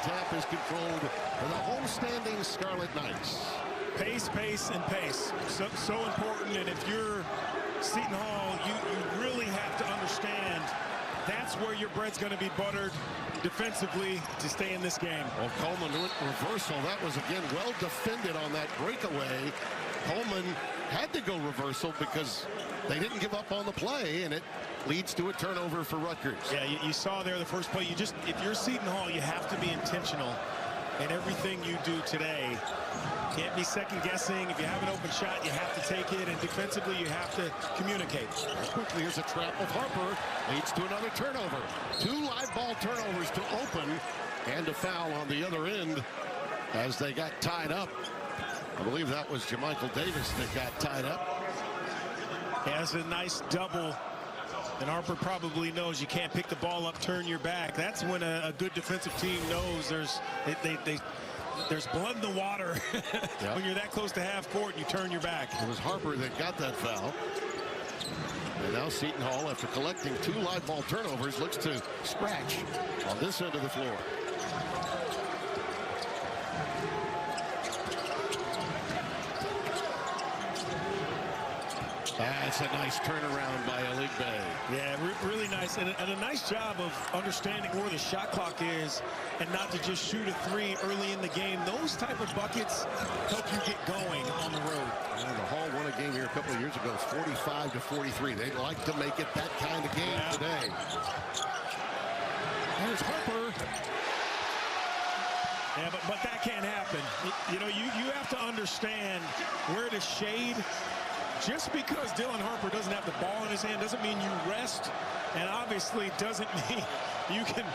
tap is controlled for the homestanding Scarlet Knights. Pace, pace, and pace. So important. And if you're Seton Hall, you really have to understand that's where your bread's going to be buttered defensively to stay in this game. Well, Coleman went reversal. That was, again, well defended on that breakaway. Coleman had to go reversal because they didn't give up on the play, and it leads to a turnover for Rutgers. Yeah, you saw there the first play. If you're Seton Hall, you have to be intentional in everything you do today. Can't be second guessing. If you have an open shot, you have to take it, and defensively you have to communicate. Quickly, here's a trap of Harper. Leads to another turnover. 2 live ball turnovers to open, and a foul on the other end as they got tied up. I believe that was Jamichael Davis that got tied up. Has a nice double, and Harper probably knows you can't pick the ball up, turn your back. That's when a good defensive team knows there's blood in the water. Yep. When you're that close to half court, you turn your back. It was Harper that got that foul. And now Seton Hall, after collecting 2 live ball turnovers, looks to scratch on this end of the floor. That's a nice turnaround by Aligbe. Yeah, really nice, and a nice job of understanding where the shot clock is and not to just shoot a 3 early in the game. Those type of buckets help you get going on the road. And the Hall won a game here a couple of years ago, 45-43. They'd like to make it that kind of game today. There's Harper. Yeah, but that can't happen. You know, you have to understand where to shade. Just because Dylan Harper doesn't have the ball in his hand doesn't mean you rest, and obviously doesn't mean you can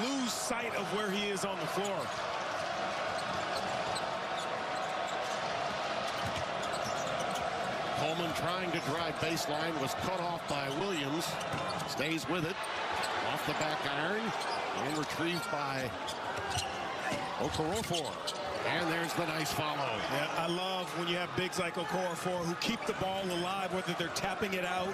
lose sight of where he is on the floor. Coleman trying to drive baseline, was cut off by Williams. Stays with it. Off the back iron and retrieved by Okorafor. And there's the nice follow. Yeah, I love when you have bigs like Okorafor who keep the ball alive, whether they're tapping it out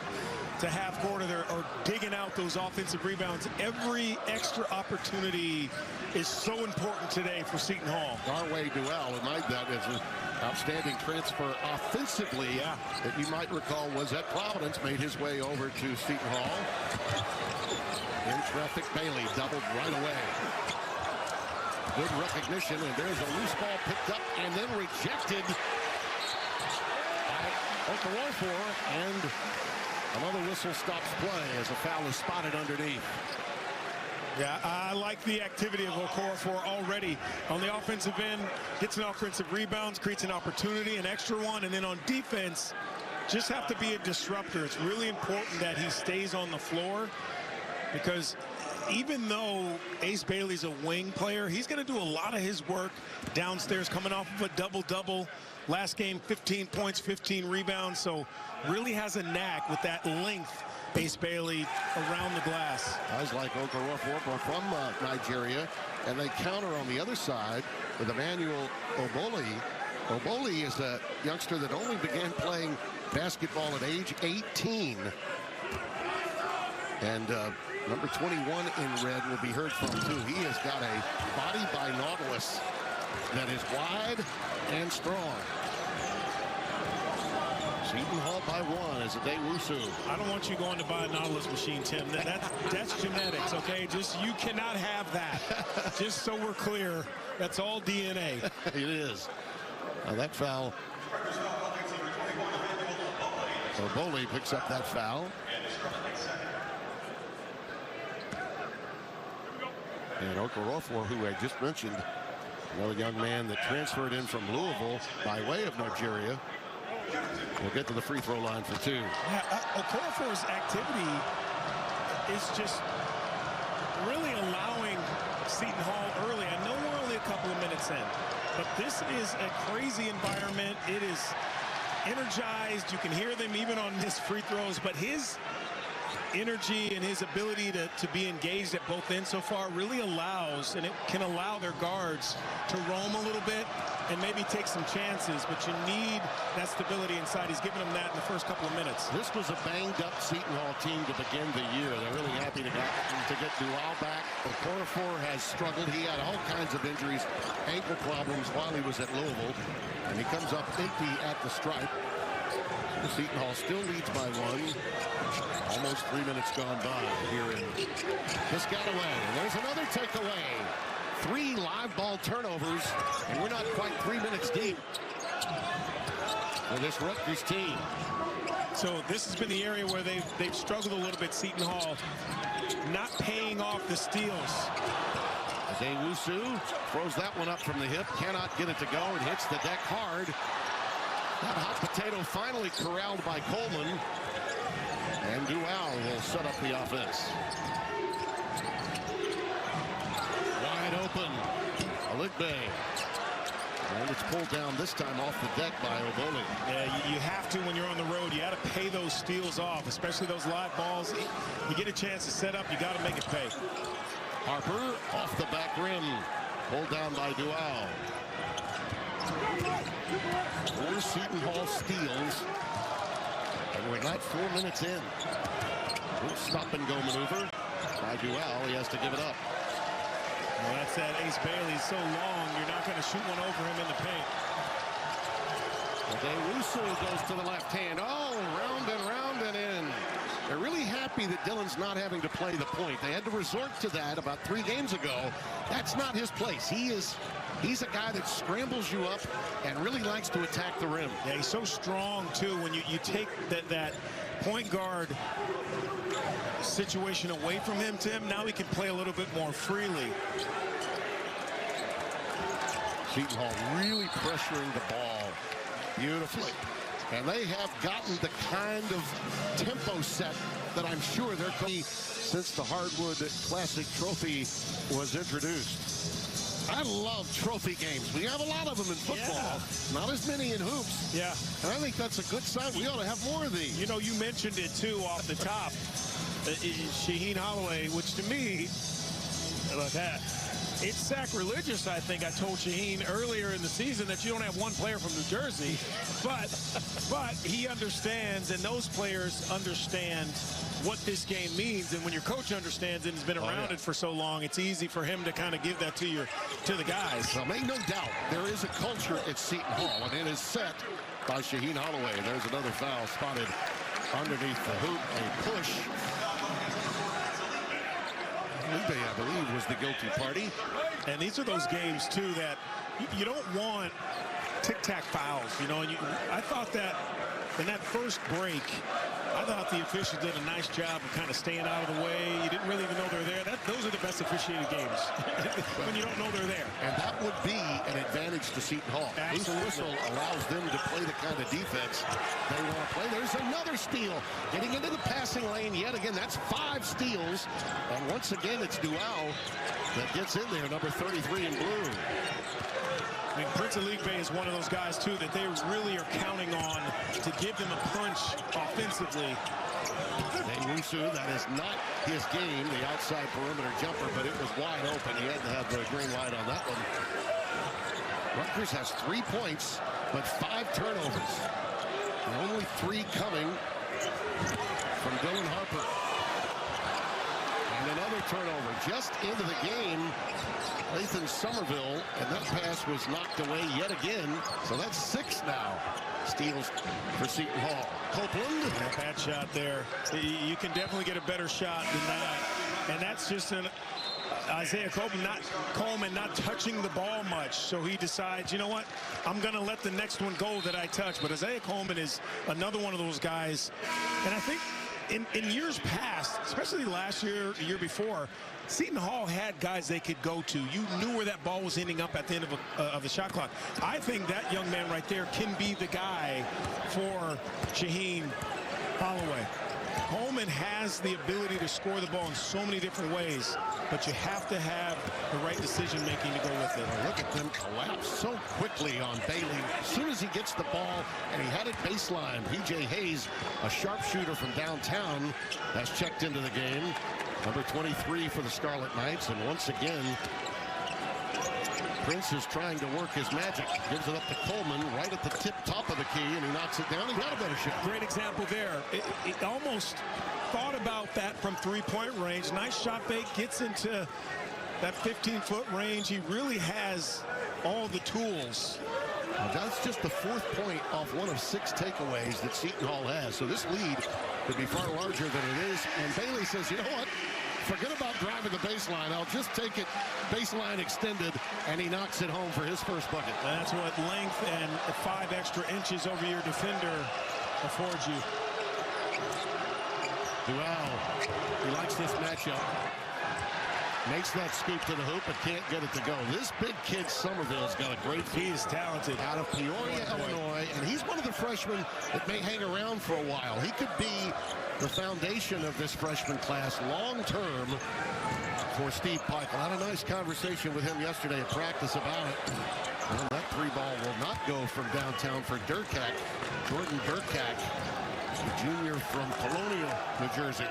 to half court or digging out those offensive rebounds. Every extra opportunity is so important today for Seton Hall. Garway Duell, and that is an outstanding transfer offensively that you might recall was at Providence, made his way over to Seton Hall. In traffic, Bailey doubled right away. Good recognition, and there's a loose ball picked up and then rejected by Okorafor, and another whistle stops play as a foul is spotted underneath. Yeah, I like the activity of Okorafor already. On the offensive end, gets an offensive rebounds, creates an opportunity, an extra one, and then on defense, just have to be a disruptor. It's really important that he stays on the floor, because even though Ace Bailey's a wing player, he's going to do a lot of his work downstairs, coming off of a double-double. Last game, 15 points, 15 rebounds, so really has a knack with that length, Ace Bailey, around the glass. Guys like Okorafor from Nigeria, and they counter on the other side with Emmanuel Oboli. Oboli is a youngster that only began playing basketball at age 18. And number 21 in red will be heard from, too. He has got a body by Nautilus that is wide and strong. Seton Hall by 1 as Adewusu. I don't want you going to buy a Nautilus machine, Tim. That's genetics, okay? You cannot have that. Just so we're clear, that's all DNA. It is. Now that foul. Oboli picks up that foul. And Okorafor, who I just mentioned, another young man that transferred in from Louisville by way of Nigeria, will get to the free throw line for 2. Yeah, Okorafor's activity is just really allowing Seton Hall early. I know we're only a couple of minutes in, but this is a crazy environment. It is energized. You can hear them even on missed free throws, but his energy and his ability to be engaged at both ends so far really allows, and it can allow their guards to roam a little bit and maybe take some chances, but you need that stability inside. He's giving them that in the first couple of minutes. This was a banged-up Seton Hall team to begin the year. They're really happy to get Duval back. Okorafor has struggled. He had all kinds of injuries, ankle problems while he was at Louisville, and he comes up empty at the stripe. Seton Hall still leads by 1. Almost 3 minutes gone by here in Piscataway. And there's another takeaway. 3 live ball turnovers, and we're not quite 3 minutes deep for this Rutgers team. So this has been the area where they've struggled a little bit, Seton Hall, not paying off the steals. Adewusu throws that one up from the hip, cannot get it to go, and hits the deck hard. That hot potato finally corralled by Coleman. And Duval will set up the offense. Wide open. Aligbe. And it's pulled down this time off the deck by Oboli. Yeah, you have to when you're on the road. You got to pay those steals off, especially those live balls. You get a chance to set up, you got to make it pay. Harper off the back rim. Pulled down by Duval. 4 Seton Hall steals. And we're not 4 minutes in. Stop and go maneuver by Duval. He has to give it up. Well, that's that Ace Bailey. He's so long, you're not going to shoot one over him in the paint. Adewusu goes to the left hand. Oh, round and in. They're really happy that Dillon's not having to play the point. They had to resort to that about 3 games ago. That's not his place. He's a guy that scrambles you up and really likes to attack the rim. Yeah, he's so strong, too. When you take that point guard situation away from him, Tim, now he can play a little bit more freely. Seton Hall really pressuring the ball beautifully. And they have gotten the kind of tempo set that I'm sure they're going since the Hardwood Classic Trophy was introduced. I love trophy games. We have a lot of them in football, not as many in hoops. Yeah. And I think that's a good sign. We ought to have more of these. You know, you mentioned it, too, off the top. Shaheen Holloway, which to me, look at it's sacrilegious. I think I told Shaheen earlier in the season that you don't have one player from New Jersey, but he understands, and those players understand what this game means. And when your coach understands it and has been around it for so long, it's easy for him to kind of give that to the guys. Well, make no doubt, there is a culture at Seton Hall, and it is set by Shaheen Holloway. There's another foul spotted underneath the hoop, a push. I believe was the guilty party. And these are those games too that you don't want tic-tac fouls, you know. And I thought that in that first break, I thought the officials did a nice job of kind of staying out of the way. You didn't really even know they're there. Those are the best officiated games when you don't know they're there. And that would be an advantage to Seton Hall. Absolutely. This whistle allows them to play the kind of defense they want to play. There's another steal. Getting into the passing lane yet again. That's 5 steals. And once again, it's Duval that gets in there, number 33 in blue. I mean, Prince Aligbe is one of those guys, too, that they really are counting on to give them a punch offensively. Adewusu, that is not his game, the outside perimeter jumper, but it was wide open. He had to have the green light on that one. Rutgers has 3 points, but 5 turnovers. And only 3 coming from Dylan Harper. And another turnover just into the game. Lathan Somerville, and that pass was knocked away yet again. So that's 6 now. Steals for Seton Hall. Copeland. Yeah, bad shot there. You can definitely get a better shot than that. And that's just an Isaiah Coleman not touching the ball much. So he decides, you know what? I'm going to let the next one go that I touch. But Isaiah Coleman is another one of those guys. And I think in years past, especially last year, the year before, Seton Hall had guys they could go to. You knew where that ball was ending up at the end of the shot clock. I think that young man right there can be the guy for Shaheen Holloway. Coleman has the ability to score the ball in so many different ways, but you have to have the right decision making to go with it. Look at them collapse so quickly on Bailey. As soon as he gets the ball, and he had it baseline. P.J. Hayes, a sharpshooter from downtown, has checked into the game. Number 23 for the Scarlet Knights, and once again, Prince is trying to work his magic. Gives it up to Coleman right at the top of the key, and he knocks it down. He got a better shot. Great example there. It almost thought about that from three-point range. Nice shot fake, gets into that 15-foot range. He really has all the tools. Well, that's just the 4th point off one of 6 takeaways that Seton Hall has. So this lead could be far larger than it is. And Bailey says, you know what? Forget about driving the baseline. I'll just take it baseline extended, and he knocks it home for his first bucket. That's what length and 5 extra inches over your defender affords you. Wow. He likes this matchup. Makes that scoop to the hoop, but can't get it to go. This big kid, Somerville's got a great feed. He is talented. Out of Peoria, Illinois, and he's one of the freshmen that may hang around for a while. He could be the foundation of this freshman class long-term for Steve Peichel. I had a nice conversation with him yesterday at practice about it. And that 3-ball will not go from downtown for Durkak. Jordan Durkak, a junior from Colonial, New Jersey.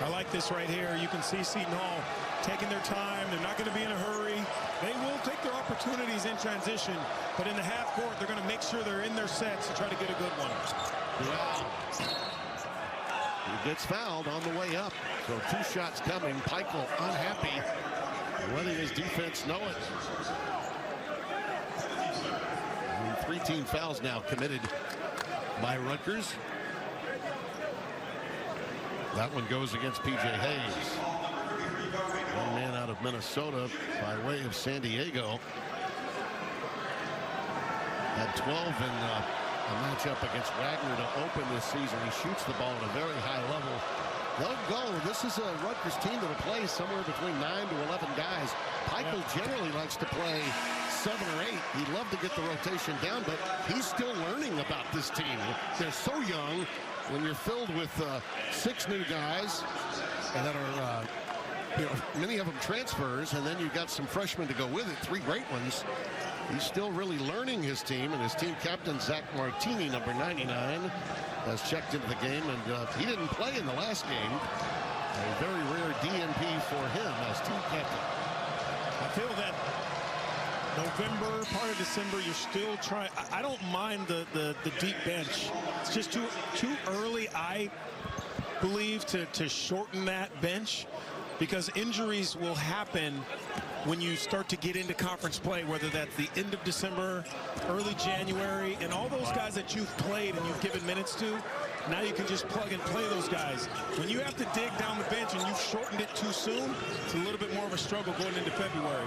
I like this right here. You can see Seton Hall taking their time. They're not going to be in a hurry. They will take their opportunities in transition, but in the half court, they're going to make sure they're in their sets to try to get a good one. Wow. He gets fouled on the way up. So 2 shots coming. Peichel unhappy, letting his defense know it. And 3 team fouls now committed by Rutgers. That one goes against P.J. Hayes. One man out of Minnesota by way of San Diego. Had 12 in a matchup against Wagner to open this season. He shoots the ball at a very high level. They'll go. This is a Rutgers team that will play somewhere between 9 to 11 guys. Peichel generally likes to play 7 or 8. He'd love to get the rotation down, but he's still learning about this team. They're so young. When you're filled with 6 new guys and that are, many of them transfers, and then you've got some freshmen to go with it, 3 great ones. He's still really learning his team, and his team captain, Zach Martini, number 99, has checked into the game, and he didn't play in the last game. A very rare DNP for him as team captain. I feel that November, part of December, you're still trying. I don't mind the deep bench. It's just too early, I believe, to shorten that bench, because injuries will happen when you start to get into conference play, whether that's the end of December, early January, and all those guys that you've played and you've given minutes to, now you can just plug and play those guys. When you have to dig down the bench and you've shortened it too soon, it's a little bit more of a struggle going into February.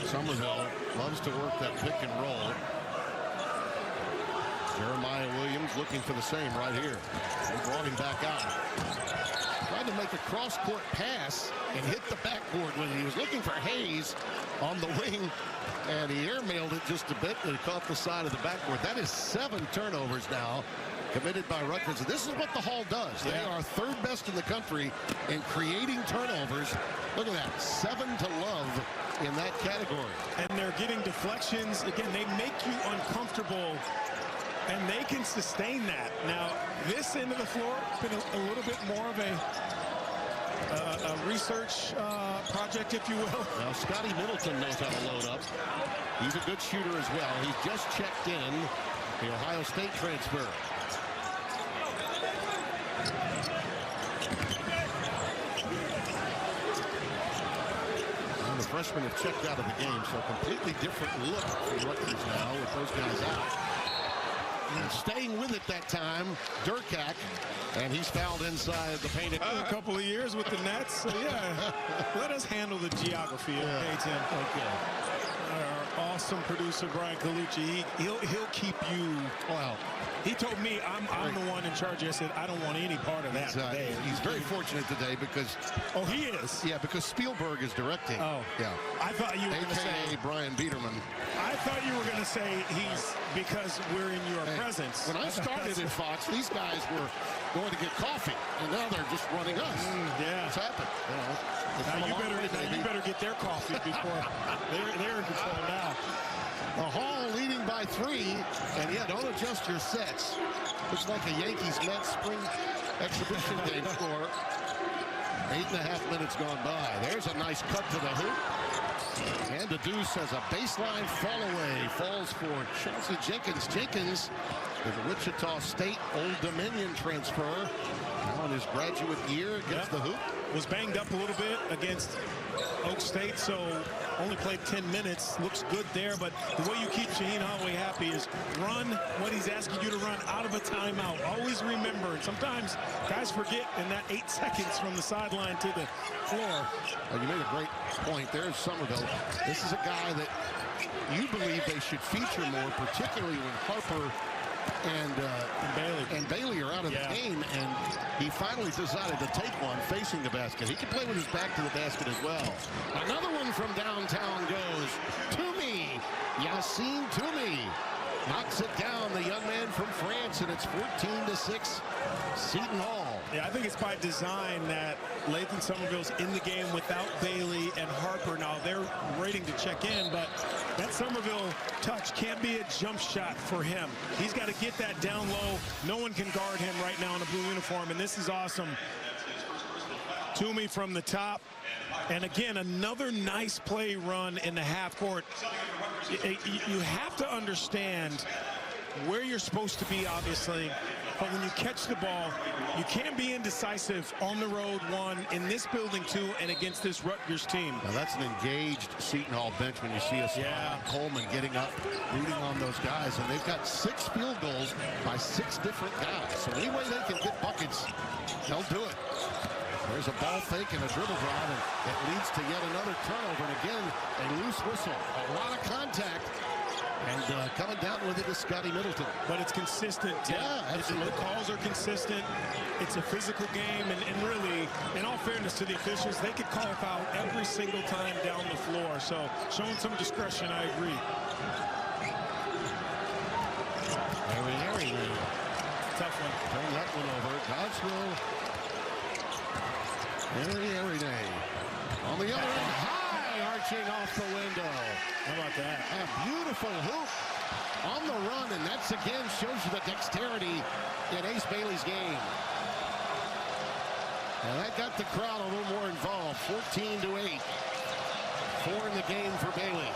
Somerville loves to work that pick and roll. Jeremiah Williams looking for the same right here. He brought him back out. Tried to make a cross-court pass and hit the backboard with it. He was looking for Hayes on the wing, and he airmailed it just a bit, and it caught the side of the backboard. That is 7 turnovers now committed by Rutgers. This is what the Hall does. They are 3rd best in the country in creating turnovers. Look at that, 7 to love in that category. And they're getting deflections. Again, they make you uncomfortable, and they can sustain that. Now, this end of the floor has been a little bit more of a research project, if you will. Now, Scotty Middleton knows how to load up. He's a good shooter as well. He's just checked in, the Ohio State transfer. And the freshmen have checked out of the game, so a completely different look for Rutgers now with those guys out. And staying with it that time, Durkak, and he's fouled inside the painted. A couple of years with the Nets, so yeah. Let us handle the geography, okay, Tim? Okay. Our awesome producer, Brian Colucci, he'll keep you Well, He told me I'm the one in charge. I said, I don't want any part of that today. He's very fortunate today because... Oh, he is? Yeah, because Spielberg is directing. Oh. Yeah. I thought you were going to say... Brian Biederman. I thought you were going to say he's because we're in your presence. When I started at Fox, these guys were going to get coffee, and now they're just running us. Yeah. It's happened. Now you better get their coffee before they're in control now. The Hall leading by 3, and yeah, don't adjust your sets. Looks like a Yankees-Mets spring exhibition game score. 8.5 minutes gone by. There's a nice cut to the hoop. And the Deuce has a baseline fall away. Falls for Chelsea Jenkins. Jenkins is a Wichita State Old Dominion transfer. On his graduate year against the hoop. Was banged up a little bit against Oak State, so only played 10 minutes. Looks good there, but the way you keep Shaheen Holloway happy is run what he's asking you to run out of a timeout. Always remember, and sometimes guys forget in that 8 seconds from the sideline to the floor. Well, you made a great point. There's Somerville. This is a guy that you believe they should feature more, particularly when Harper and Bailey are out of the game, and he finally decided to take one facing the basket. He can play with his back to the basket as well. Another one from downtown goes Toomey. Yassine Toomey knocks it down, the young man from France, and it's 14-6 Seton Hall. Yeah, I think it's by design that Lathan Somerville's in the game without Bailey and Harper. Now they're waiting to check in, but that Somerville touch can't be a jump shot for him. He's got to get that down low. No one can guard him right now in a blue uniform, and this is awesome. Toomey from the top. And again, another nice play run in the half court. You have to understand where you're supposed to be, obviously. But when you catch the ball, you can be indecisive on the road, 1, in this building, 2, and against this Rutgers team. Now that's an engaged Seton Hall bench when you see us. Coleman getting up, rooting on those guys. And they've got 6 field goals by 6 different guys. So any way they can get buckets, they'll do it. There's a ball fake and a dribble drive, and it leads to yet another turnover. And again, a loose whistle. A lot of contact. And coming down with it is Scotty Middleton. But it's consistent. Yeah, absolutely. The calls are consistent. It's a physical game. And really, in all fairness to the officials, they could call a foul every single time down the floor. So showing some discretion, I agree. Tough one. Turn that one over. Godswill. Every day. On the other end, high arching off the window. How about that? A beautiful hoop on the run, and that's again shows you the dexterity in Ace Bailey's game. And that got the crowd a little more involved. 14-8. 4 in the game for Bailey.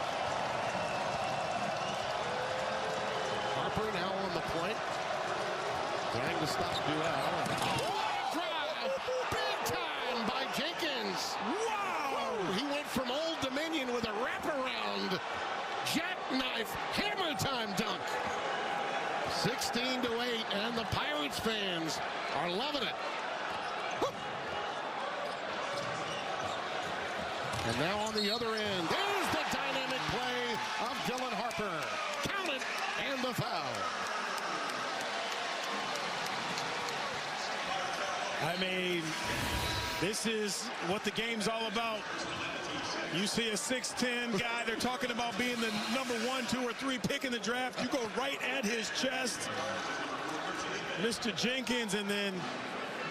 Harper now on the point. Trying to stop Duell. Drive! Big time by Jenkins. Wow! He went from Old Dominion with a wraparound jackknife hammer time dunk. 16-8, and the Pirates fans are loving it. And now on the other end, there's the dynamic play of Dylan Harper. Count it, and the foul. I mean, this is what the game's all about. You see a 6'10" guy, they're talking about being the number 1, 2, or 3 pick in the draft. You go right at his chest, Mr. Jenkins, and then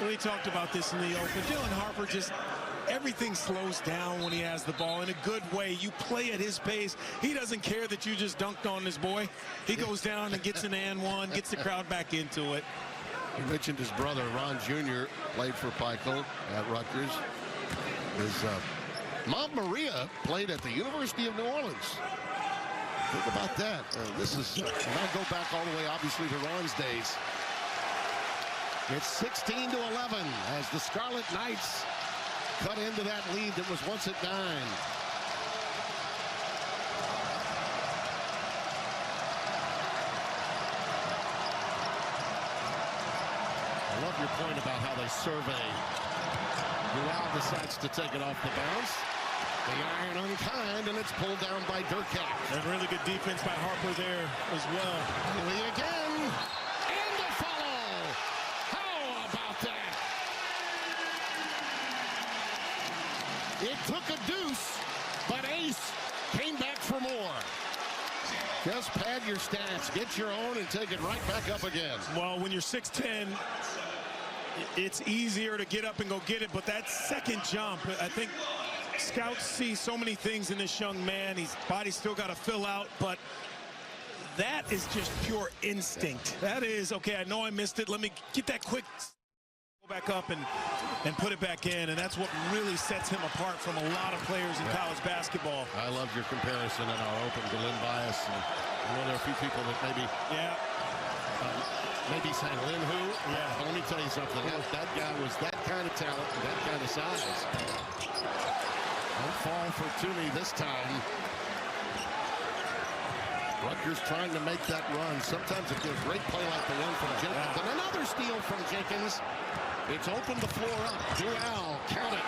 we talked about this in the open. Dylan Harper, just everything slows down when he has the ball in a good way. You play at his pace. He doesn't care that you just dunked on this boy. He goes down and gets an and one, gets the crowd back into it. You mentioned his brother, Ron Jr., played for Pico at Rutgers. His mom, Maria, played at the University of New Orleans. Think about that. This is, and I go back all the way, obviously, to Ron's days. It's 16-11 as the Scarlet Knights cut into that lead that was once at 9. I love your point about how they survey. Duell decides to take it off the bounce. The iron unkind, and it's pulled down by Durkat. And really good defense by Harper there as well. Bailey again. And It took a deuce, but Ace came back for more. Just pad your stats, get your own, and take it right back up again. Well, when you're 6'10", it's easier to get up and go get it, but that second jump, I think scouts see so many things in this young man. His body's still got to fill out, but that is just pure instinct. That is, okay, I know I missed it. Let me get that quick, go back up and put it back in, and that's what really sets him apart from a lot of players in college basketball. I love your comparison in our open to Lynn Bias. And I know there are a few people that maybe maybe say Lynn who? Yeah. But let me tell you something. That guy was that kind of talent and that kind of size. Don't fall for Toomey this time. Rutgers trying to make that run. Sometimes it gives a great play like the one from Jenkins. And another steal from Jenkins. It's opened the floor up. Dual, count it,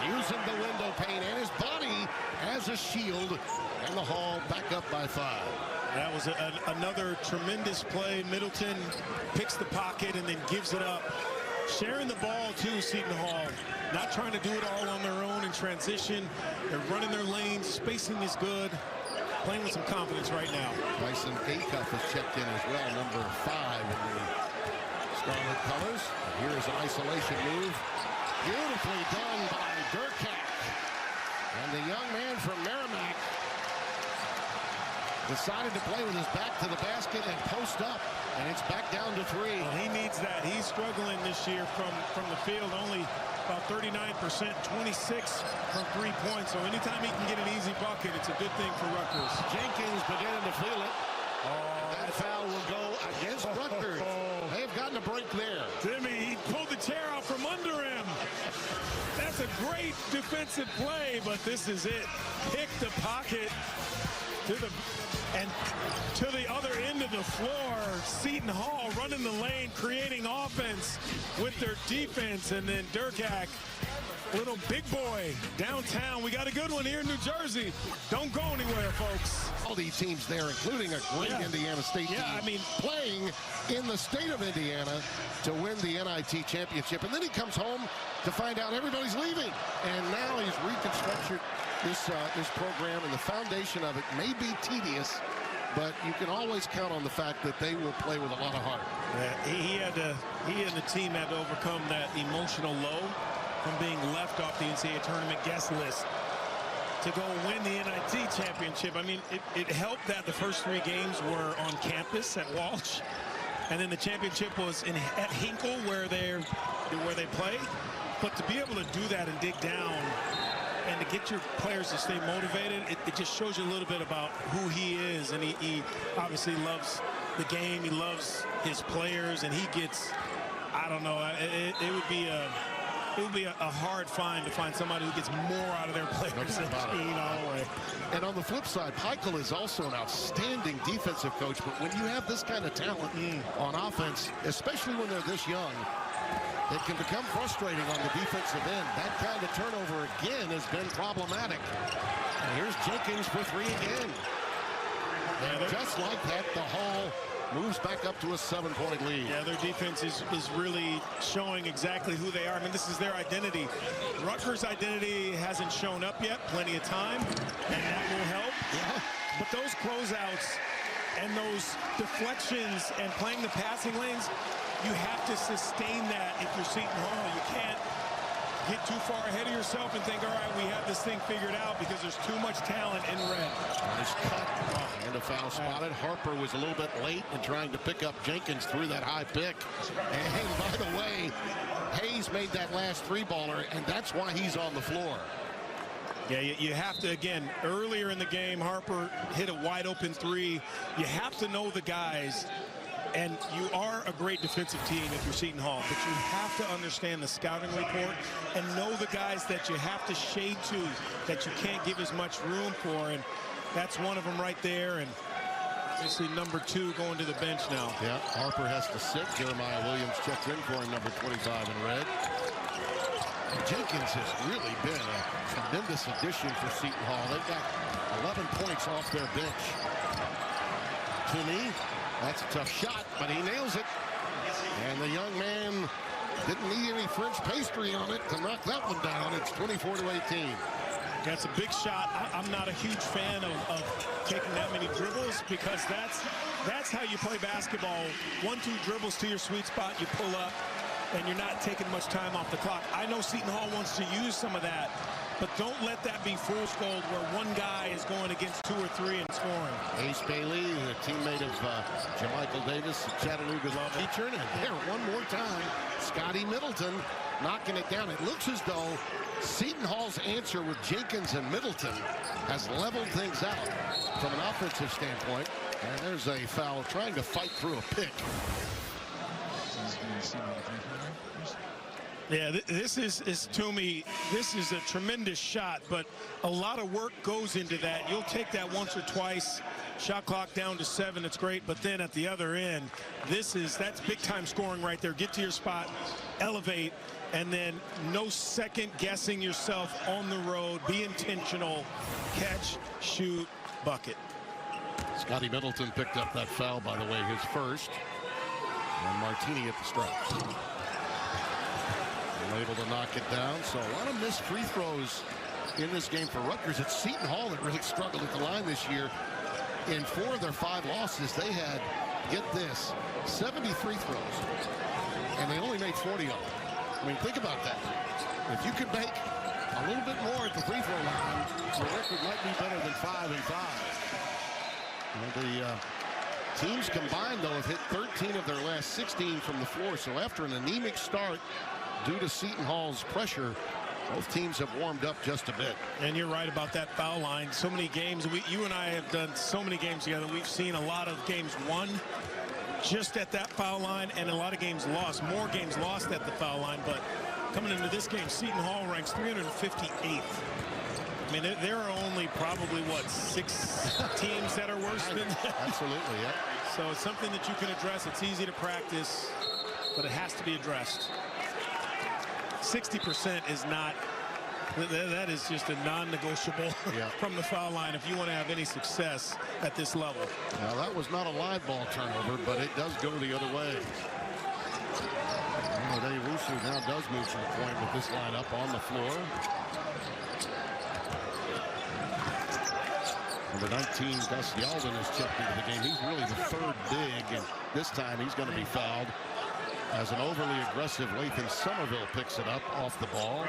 using the window pane and his body as a shield. And the Hall back up by 5. That was another tremendous play. Middleton picks the pocket and then gives it up. Sharing the ball too, Seton Hall. Not trying to do it all on their own in transition. They're running their lanes. Spacing is good. Playing with some confidence right now. Bryson Acuff has checked in as well, number 5 in the Scarlet colors. Here's an isolation move. Beautifully done by Durkak. And the young man from Merrimack decided to play with his back to the basket and post up. And it's back down to 3. Well, he needs that. He's struggling this year from the field. Only about 39%, 26 from 3 points. So anytime he can get an easy bucket, it's a good thing for Rutgers. Jenkins beginning to feel it. That foul will go against Rutgers. They've gotten a break there. Timmy, he pulled the chair out from under him. That's a great defensive play, but this is it. Pick the pocket to the other end of the floor. Seton Hall running the lane, creating offense with their defense, and then Durkak, little big boy downtown. We got a good one here in New Jersey. Don't go anywhere, folks. All these teams there, including a great Indiana State team, I mean, playing in the state of Indiana to win the NIT championship. And then he comes home to find out everybody's leaving. And now he's reconstructed this program, and the foundation of it may be tedious, but you can always count on the fact that they will play with a lot of heart. Yeah, he and the team had to overcome that emotional low from being left off the NCAA tournament guest list to go win the NIT championship. I mean, it helped that the first 3 games were on campus at Walsh, and then the championship was at Hinkle where they play. But to be able to do that and dig down and to get your players to stay motivated, it just shows you a little bit about who he is. And he obviously loves the game. He loves his players, and he gets, I don't know, it would be a hard find to find somebody who gets more out of their players than Gene Holloway. And on the flip side, Heichel is also an outstanding defensive coach, but when you have this kind of talent on offense, especially when they're this young, it can become frustrating on the defensive end. That kind of turnover again has been problematic. And here's Jenkins for 3 again. And just like that, the Hall moves back up to a 7-point lead. Yeah, their defense is really showing exactly who they are. I mean, this is their identity. Rutgers' identity hasn't shown up yet. Plenty of time, and that will help. Yeah. But those closeouts and those deflections and playing the passing lanes, you have to sustain that if you're Seton Hall. You can't get too far ahead of yourself and think, all right, we have this thing figured out, because there's too much talent in red. Nice cut. And a foul spotted. Harper was a little bit late in trying to pick up Jenkins through that high pick. And by the way, Hayes made that last 3-baller, and that's why he's on the floor. Yeah, you have to, again, earlier in the game, Harper hit a wide open 3. You have to know the guys. And you are a great defensive team if you're Seton Hall, but you have to understand the scouting report and know the guys that you have to shade to, that you can't give as much room for, and that's one of them right there. And obviously number 2 going to the bench now. Yeah, Harper has to sit. Jeremiah Williams checks in for him, number 25 in red. And Jenkins has really been a tremendous addition for Seton Hall. They've got 11 points off their bench. To me, that's a tough shot, but he nails it. And the young man Didn't need any French pastry on it to knock that one down. It's 24-18. That's a big shot. I'm not a huge fan of taking that many dribbles, because that's how you play basketball. 1-2 dribbles to your sweet spot, you pull up, and you're not taking much time off the clock. I know Seton Hall wants to use some of that, but don't let that be fool's gold where one guy is going against 2 or 3 and scoring. Ace Bailey, the teammate of Jamichael Davis, Chattanooga teacher, and there one more time, Scotty Middleton knocking it down. It looks as though Seton Hall's answer with Jenkins and Middleton has leveled things out from an offensive standpoint. And there's a foul trying to fight through a pick. Yeah, this is to me, this is a tremendous shot, but a lot of work goes into that. You'll take that once or twice, shot clock down to 7, it's great, but then at the other end, that's big time scoring right there. Get to your spot, elevate, and then no second guessing yourself on the road. Be intentional, catch, shoot, bucket. Scotty Middleton picked up that foul, by the way, his first. And Martini at the stripes. Able to knock it down. So a lot of missed free throws in this game for Rutgers. It's Seton Hall that really struggled at the line this year. In 4 of their 5 losses, they had, get this, 70 free throws, and they only made 40 of them. I mean, think about that. If you could make a little bit more at the free throw line, the record might be better than 5 and 5. And the teams combined, though, have hit 13 of their last 16 from the floor. So after an anemic start, due to Seton Hall's pressure, both teams have warmed up just a bit. And you're right about that foul line. So many games, you and I have done so many games together. We've seen a lot of games won just at that foul line, and a lot of games lost. More games lost at the foul line, but coming into this game, Seton Hall ranks 358th. I mean, there are only probably, what, 6 teams that are worse than that? Absolutely, yeah. So it's something that you can address. It's easy to practice, but it has to be addressed. 60% is not, that is just a non-negotiable from the foul line if you want to have any success at this level. Now, that was not a live ball turnover, but it does go the other way. Wusu now does move to the point with this lineup on the floor. Number 19, Gus Yalden, has checked into the game. He's really the 3rd big, and this time he's going to be fouled as an overly aggressive Lathan Somerville picks it up off the ball.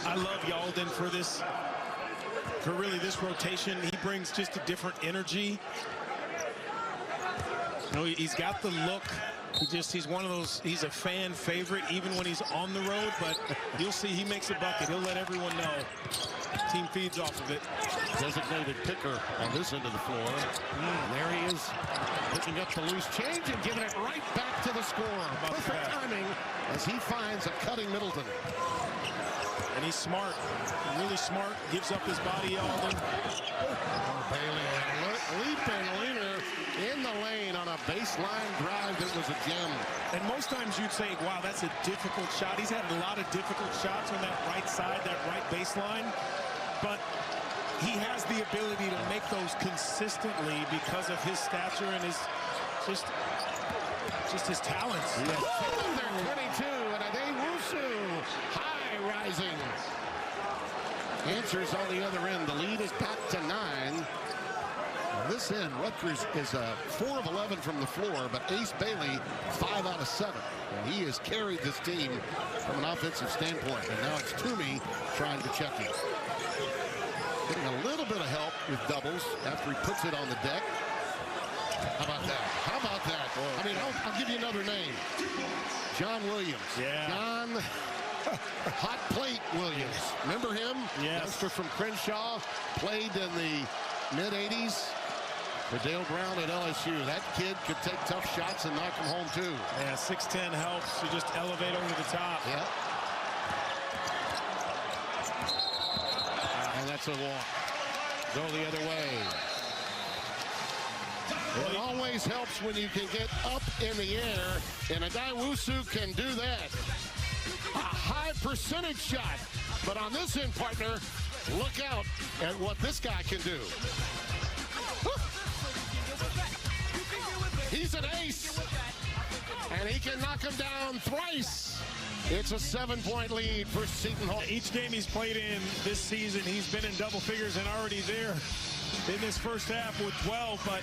I love Yalden for really this rotation. He brings just a different energy. You know, he's got the look. He's one of those, he's a fan favorite even when he's on the road, but you'll see he makes a bucket. He'll let everyone know. Team feeds off of it. Designated picker on this end of the floor. There he is, picking up the loose change and giving it right back to the scorer. Perfect timing as he finds a cutting Middleton. And he's smart, really smart, gives up his body, Alden. Bailey, leap and leaner in the lane on a baseline drive that was a gem. And most times you'd say, wow, that's a difficult shot. He's had a lot of difficult shots on that right side, that right baseline. But he has the ability to make those consistently because of his stature and his just his talents. Yes. 22, and Ade Wusu, high rising. Answers on the other end. The lead is back to 9. On this end, Rutgers is 4 of 11 from the floor, but Ace Bailey 5 out of 7. And he has carried this team from an offensive standpoint. And now it's Toomey trying to check him. Getting a little bit of help with doubles after he puts it on the deck. How about that? How about that? I mean, I'll give you another name. John Williams. Yeah. John Hot Plate Williams. Remember him? Yes. Youngster from Crenshaw. Played in the mid-'80s for Dale Brown at LSU. That kid could take tough shots and knock them home, too. Yeah, 6'10" helps. You just elevate over the top. Yeah. And that's a walk. Go the other way. It always helps when you can get up in the air, and Ade Wusu can do that. A high percentage shot. But on this end, partner, look out at what this guy can do. He's an ace. and he can knock him down thrice. It's a 7-point lead for Seton Hall. Each game he's played in this season, he's been in double figures and already there in this first half with 12, but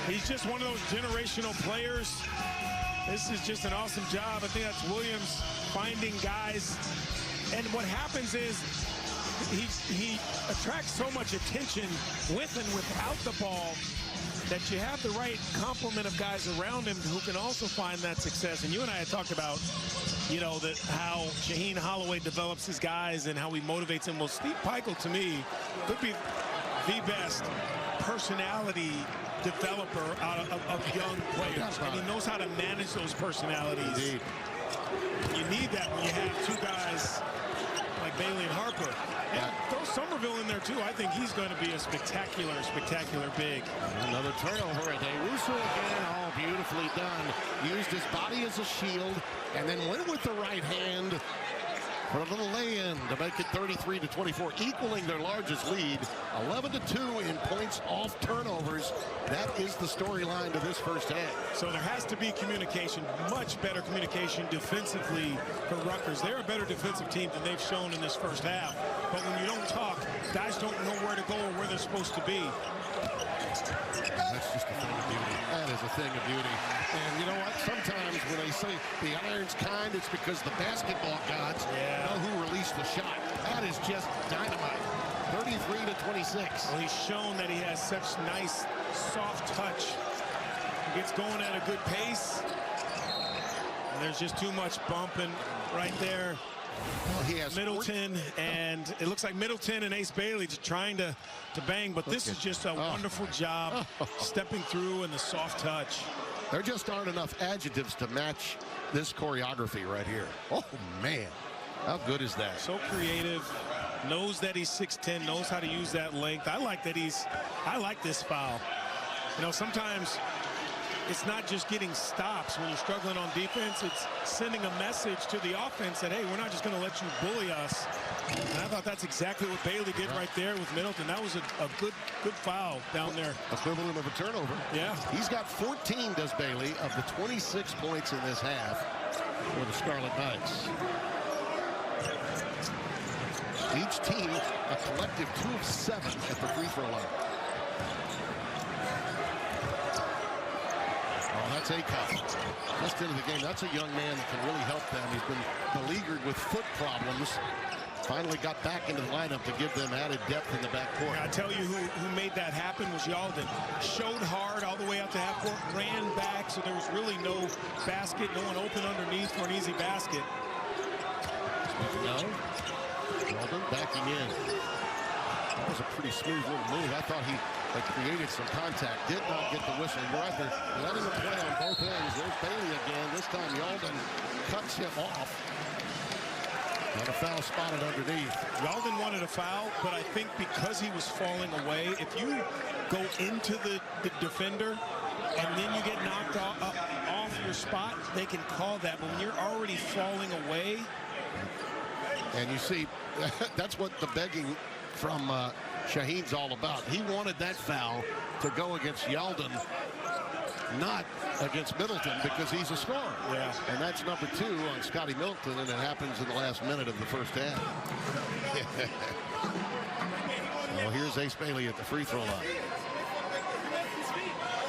he's just one of those generational players. This is just an awesome job. I think that's Williams finding guys. And what happens is he attracts so much attention with and without the ball that you have the right complement of guys around him who can also find that success. And you and I had talked about, you know, that how Shaheen Holloway develops his guys and how he motivates them. Well, Steve Pikiell, to me, could be the best personality developer out of young players. And he knows how to manage those personalities. Indeed. You need that when you have two guys like Bailey and Harper. And throw Somerville in there, too. I think he's going to be a spectacular big. Another turnover. Russo again. Oh, beautifully done. Used his body as a shield and then went with the right hand for a little lay-in to make it 33-24, equaling their largest lead. 11-2 in points off turnovers. That is the storyline to this first half. So there has to be communication, much better communication defensively for Rutgers. They're a better defensive team than they've shown in this first half. But when you don't talk, guys don't know where to go or where they're supposed to be. That's just a thing of beauty. That is a thing of beauty. And you know what? Sometimes when they say the iron's kind, it's because the basketball gods know who released the shot. That is just dynamite. 33-26. Well, he's shown that he has such nice, soft touch. He gets going at a good pace. And there's just too much bumping right there. Well, he has Middleton, and it looks like Middleton and Ace Bailey just trying to bang, but this is just a wonderful job stepping through and the soft touch. There just aren't enough adjectives to match this choreography right here. Oh, man. How good is that? So creative, knows that he's 6'10", knows how to use that length. I like this foul. You know, sometimes it's not just getting stops when you're struggling on defense. It's sending a message to the offense that, hey, we're not just going to let you bully us. And I thought that's exactly what Bailey did right there with Middleton. That was a good foul down there. Equivalent of a turnover. Yeah. He's got 14, does Bailey, of the 26 points in this half for the Scarlet Knights. Each team a collective 2 of 7 at the free throw line. Oh, that's Seton. Just into the game. That's a young man that can really help them. He's been beleaguered with foot problems. Finally got back into the lineup to give them added depth in the backcourt. I tell you who made that happen was Yalden. Showed hard all the way out to half court, ran back, so there was really no basket, no one open underneath for an easy basket. No. Yalden backing in. That was a pretty smooth little move. I thought he created some contact. Did not get the whistle. You're right there. Letting him play on both ends. There's Bailey again. This time Yalden cuts him off. And a foul spotted underneath. Yalden wanted a foul, but I think because he was falling away, if you go into the defender and then you get knocked off your spot, they can call that. But when you're already falling away. And you see, that's what the begging from Shaheen's all about. He wanted that foul to go against Yalden, not against Middleton, because he's a scorer. Yeah. And that's number 2 on Scotty Middleton, and it happens in the last minute of the first half. Well, here's Ace Bailey at the free throw line.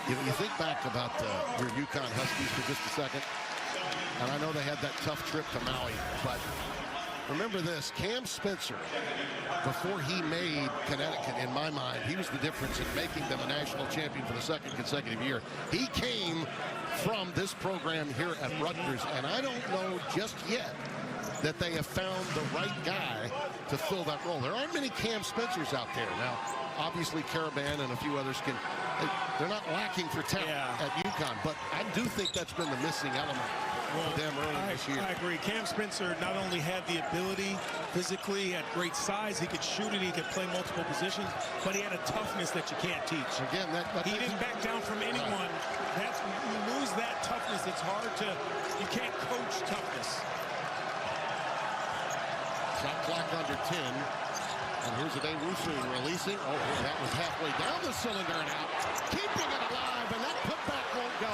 You think back about your UConn Huskies for just a second, and I know they had that tough trip to Maui, but remember this, Cam Spencer, before he made Connecticut, in my mind, he was the difference in making them a national champion for the second consecutive year. He came from this program here at Rutgers, and I don't know just yet that they have found the right guy to fill that role. There aren't many Cam Spencers out there. Now, obviously, Caravan and a few others they're not lacking for talent at UConn, but I do think that's been the missing element. For them early this year. I agree. Cam Spencer not only had the ability physically, had great size, he could shoot it, he could play multiple positions, but he had a toughness that you can't teach. Again, he didn't back down from anyone. You lose that toughness. It's hard to, you can't coach toughness. Shot clock under 10. And here's Ade Russo releasing. Oh, that was halfway down the cylinder and out. Keeping it alive, and that putback won't go.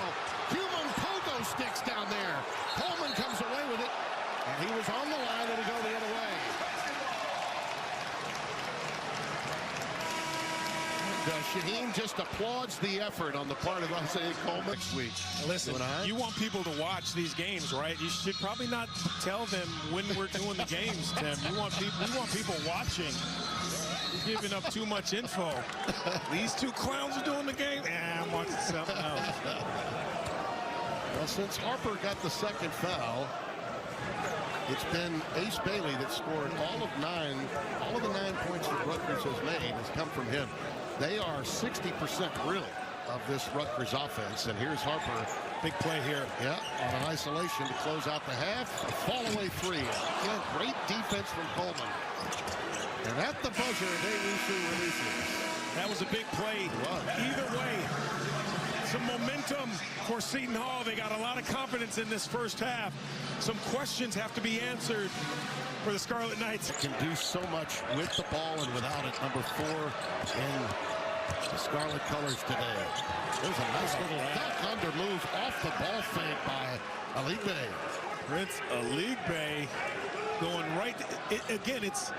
Human pogo sticks down Shaheen just applauds the effort on the part of Isaiah Coleman next week. Listen, you want people to watch these games, right? You should probably not tell them when we're doing the games, Tim. We want people watching. You're giving up too much info. These two clowns are doing the game. I'm watching something else. Well, since Harper got the second foul, it's been Ace Bailey that scored all of the 9 points that Rutgers has made has come from him. They are 60% really of this Rutgers offense. And here's Harper. Big play here. Yeah, on an isolation to close out the half. A fall-away three. Again, great defense from Coleman. And at the buzzer, Dewusu releases. That was a big play. Either way, some momentum for Seton Hall. They got a lot of confidence in this first half. Some questions have to be answered for the Scarlet Knights. Can do so much with the ball and without it. Number 4 in the Scarlet colors today. There's a nice little duck under move off the ball fake by Aligbe. Prince Aligbe going right. Again, it's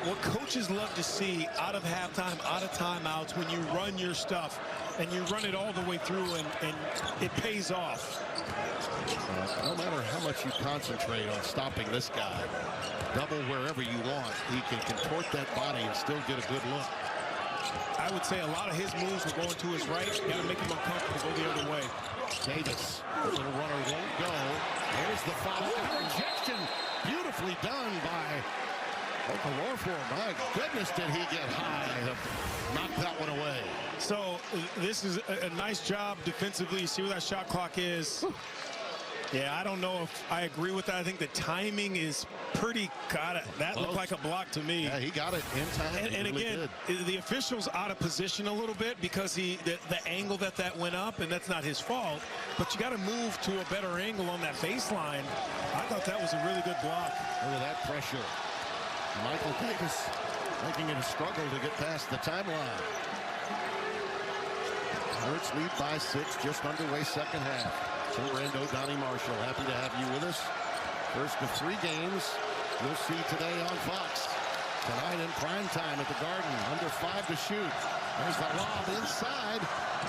what coaches love to see out of halftime, out of timeouts, when you run your stuff and you run it all the way through and it pays off. No matter how much you concentrate on stopping this guy, double wherever you want, he can contort that body and still get a good look. I would say a lot of his moves are going to his right. Got to make him uncomfortable, go the other way. Davis, the little runner won't go. There's the foul. Rejection, beautifully done by Okafor. My goodness, did he get high to knock that one away. So this is a nice job defensively. You see where that shot clock is. Yeah, I don't know if I agree with that. I think the timing is pretty that looked like a block to me. Yeah, he got it in time. And really again, the official's out of position a little bit because the angle that went up, and that's not his fault. But you got to move to a better angle on that baseline. I thought that was a really good block. Look at that pressure. Michael Davis making it a struggle to get past the timeline. Hurts lead by 6, just underway second half. Tim Rando, Donnie Marshall, happy to have you with us. First of 3 games you'll see today on Fox. Tonight in prime time at the Garden, under 5 to shoot. There's the lob inside.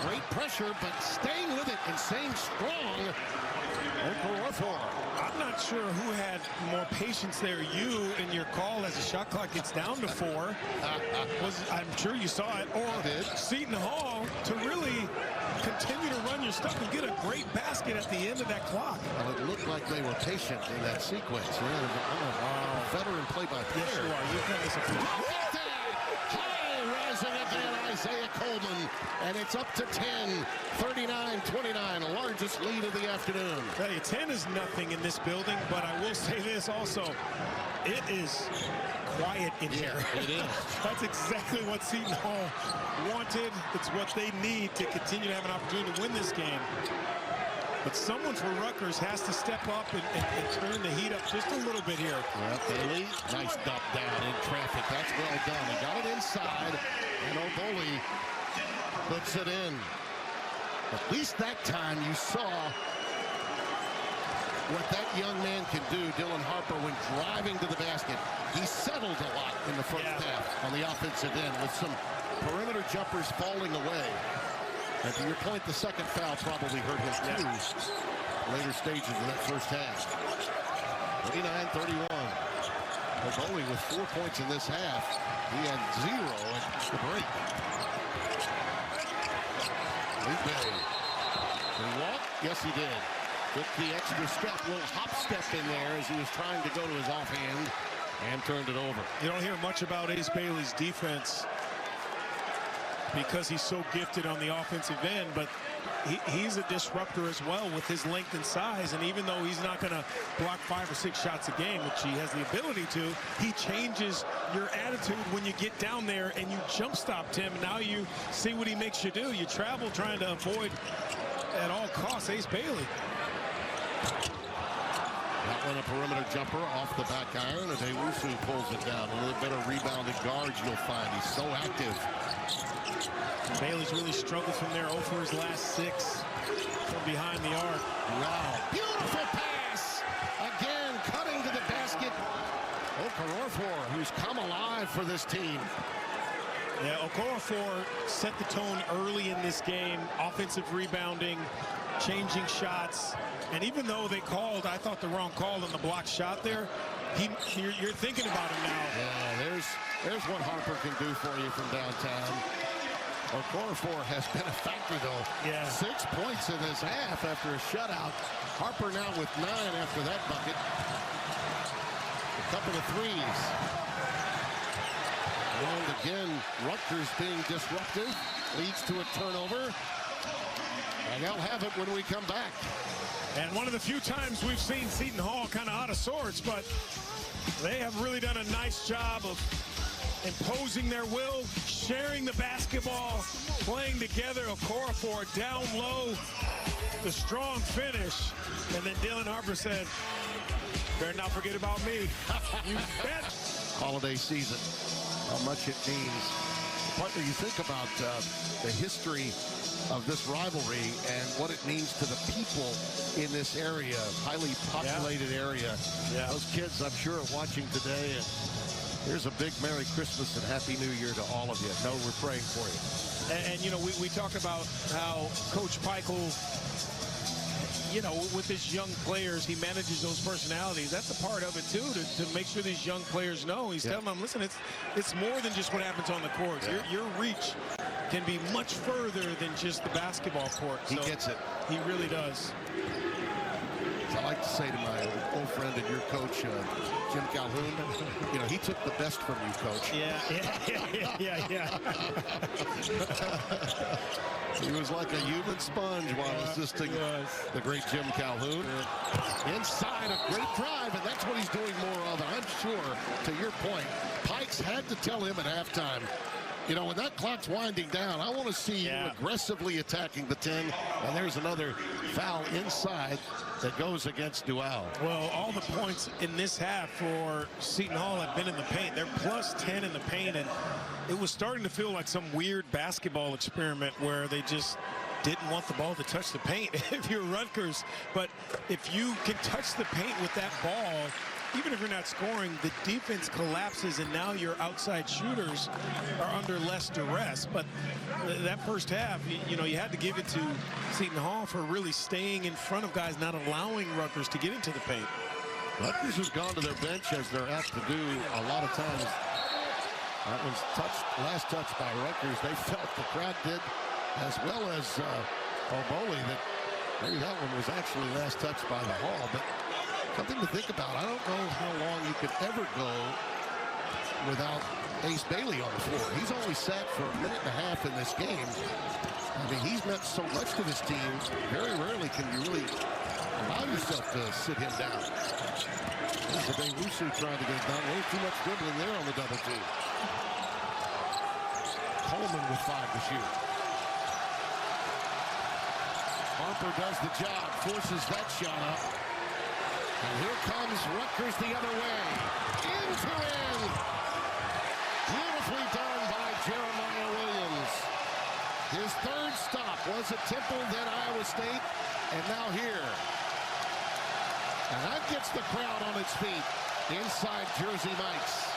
Great pressure, but staying with it and staying strong. Okafor. I'm not sure who had more patience there. You in your call as the shot clock gets down to 4. I'm sure you saw it. Or Seton Hall to really continue to run your stuff and get a great basket at the end of that clock. Well, it looked like they were patient in that sequence. Wow. Veteran play-by-play. Yes, you are. You've done this a few times. High rising again, Isaiah Coleman. And it's up to 10. 39-29, largest lead of the afternoon. I tell you, 10 is nothing in this building, but I will say this also. It is quiet in here. It is. That's exactly what Seton Hall wanted. It's what they need to continue to have an opportunity to win this game. But someone for Rutgers has to step up and turn the heat up just a little bit here. Yeah, Bailey, nice dump down in traffic. That's well done. He got it inside, and Oboli puts it in. At least that time you saw what that young man can do, Dylan Harper, when driving to the basket. He settled a lot in the first half on the offensive end with some perimeter jumpers falling away. And to your point, the second foul probably hurt him too. Later stages of that first half. 39-31. Oboli with 4 points in this half. He had 0 at the break. Did he walk? Yes, he did. Took the extra step, little hop step in there as he was trying to go to his offhand and turned it over. You don't hear much about Ace Bailey's defense because he's so gifted on the offensive end, but he's a disruptor as well with his length and size. And even though he's not going to block 5 or 6 shots a game, which he has the ability to, he changes your attitude when you get down there and you jump stop him. Now you see what he makes you do. You travel trying to avoid at all costs Ace Bailey. That one a perimeter jumper off the back iron, and Dewusu pulls it down. A little better rebounded guards you'll find. He's so active. Bailey's really struggled from there. 0 for his last 6 from behind the arc. Wow. Beautiful pass. Again, cutting to the basket. Okafor, who's come alive for this team. Yeah, Okorafor set the tone early in this game. Offensive rebounding, changing shots. And even though they called, I thought, the wrong call on the block shot there, you're thinking about him now. Yeah, there's what Harper can do for you from downtown. Okorafor has been a factor, though. Yeah. 6 points in this half after a shutout. Harper now with 9 after that bucket. A couple of threes. And again, Rutgers being disruptive leads to a turnover. And they'll have it when we come back. And one of the few times we've seen Seton Hall kind of out of sorts, but they have really done a nice job of imposing their will, sharing the basketball, playing together. Okorafor down low, the strong finish. And then Dylan Harper said, better not forget about me. You bet. Holiday season, how much it means. Partner, you think about the history of this rivalry and what it means to the people in this area, highly populated area. Yeah. Those kids, I'm sure, are watching today. And here's a big Merry Christmas and Happy New Year to all of you. Know we're praying for you. And you know, we talk about how Coach Peichel, you know, with his young players, he manages those personalities. That's a part of it, too, to make sure these young players know. He's telling them, listen, it's more than just what happens on the court. Your reach can be much further than just the basketball court. He gets it. He really does. As I like to say to my old friend and your coach, Jim Calhoun, you know, he took the best from you, Coach. Yeah. He was like a human sponge while assisting the great Jim Calhoun. Inside, a great drive, and that's what he's doing more of. And I'm sure, to your point, Pikes had to tell him at halftime, you know, when that clock's winding down, I want to see you aggressively attacking the 10. And there's another foul inside that goes against Dual. Well, all the points in this half for Seton Hall have been in the paint. They're plus 10 in the paint, and it was starting to feel like some weird basketball experiment where they just didn't want the ball to touch the paint if you're Rutgers. But if you can touch the paint with that ball, even if you're not scoring, the defense collapses, and now your outside shooters are under less duress. But that first half, you know, you had to give it to Seton Hall for really staying in front of guys, not allowing Rutgers to get into the paint. Rutgers has gone to their bench, as they're asked to do a lot of times. That was last touch by Rutgers. They felt, the crowd did, as well as Oboli, that maybe that one was actually last touched by the Hall. But something to think about. I don't know how long you could ever go without Ace Bailey on the floor. He's only sat for a minute and a half in this game. I mean, he's meant so much to this team. Very rarely can you really allow yourself to sit him down. This is Wusu trying to get it done. A little too much dribbling there on the double team. Coleman with 5 to shoot. Harper does the job, forces that shot up. And here comes Rutgers the other way. Into in. Beautifully done by Jeremiah Williams. His third stop was at Temple, then Iowa State, and now here. And that gets the crowd on its feet inside Jersey Mike's.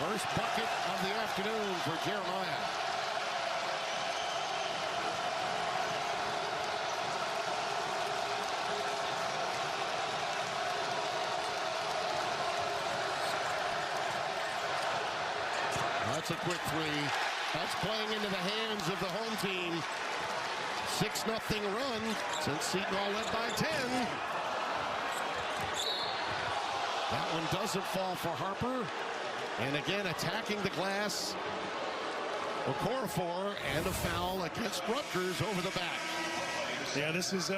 First bucket of the afternoon for Jeremiah. That's a quick three. That's playing into the hands of the home team. 6-0 run since Seton Hall led by 10. That one doesn't fall for Harper. And again, attacking the glass. Okorafor, and a foul against Rutgers over the back. Yeah, this is